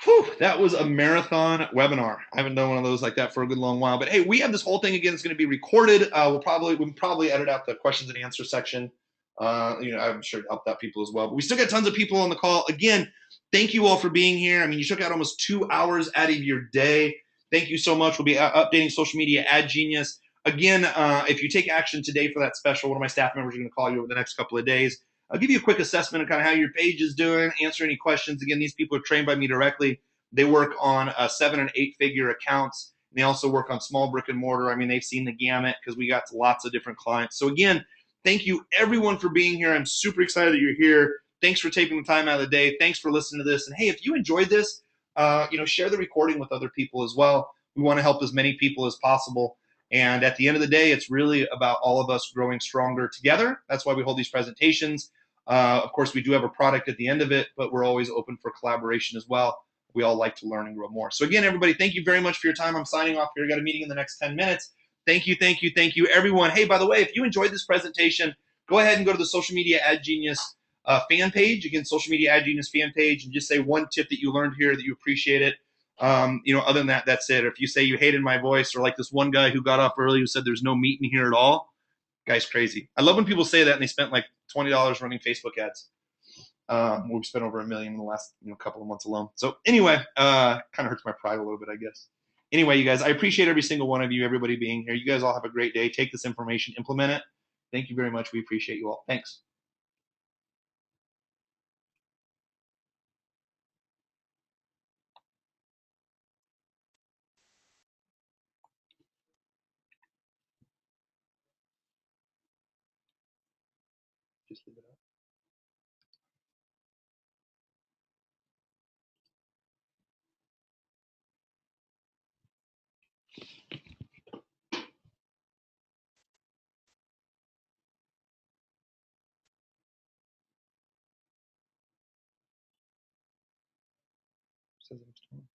Whew, that was a marathon webinar. I haven't done one of those like that for a good long while. But hey, we have this whole thing again. It's going to be recorded. We'll probably edit out the questions and answer section. I'm sure it helped out people as well. But we still got tons of people on the call. Again, thank you all for being here. I mean, you took out almost 2 hours out of your day. Thank you so much. We'll be updating Social Media Ad Genius. Again, if you take action today for that special, one of my staff members are going to call you over the next couple of days. I'll give you a quick assessment of kind of how your page is doing, answer any questions. Again, these people are trained by me directly. They work on 7- and 8-figure accounts. And they also work on small brick and mortar. I mean, they've seen the gamut because we got lots of different clients. So again, thank you everyone for being here. I'm super excited that you're here. Thanks for taking the time out of the day. Thanks for listening to this. And hey, if you enjoyed this, share the recording with other people as well. We want to help as many people as possible. And at the end of the day, it's really about all of us growing stronger together. That's why we hold these presentations. Of course, we do have a product at the end of it, but we're always open for collaboration as well. We all like to learn and grow more. So again, everybody, thank you very much for your time. I'm signing off here. I got a meeting in the next 10 minutes. Thank you, everyone. Hey, by the way, if you enjoyed this presentation, go ahead and go to the Social Media Ad Genius fan page. Again, Social Media Ad Genius fan page, and just say one tip that you learned here that you appreciate it. Other than that, that's it. Or if you say you hated my voice, or like this one guy who got off early who said there's no meat in here at all, guy's crazy. I love when people say that and they spent like $20 running Facebook ads. We've spent over $1 million in the last couple of months alone. So anyway, kind of hurts my pride a little bit, I guess. Anyway, you guys, I appreciate every single one of you, everybody being here. You guys all have a great day. Take this information, implement it. Thank you very much. We appreciate you all. Thanks. Just leave it up. Says it's 20.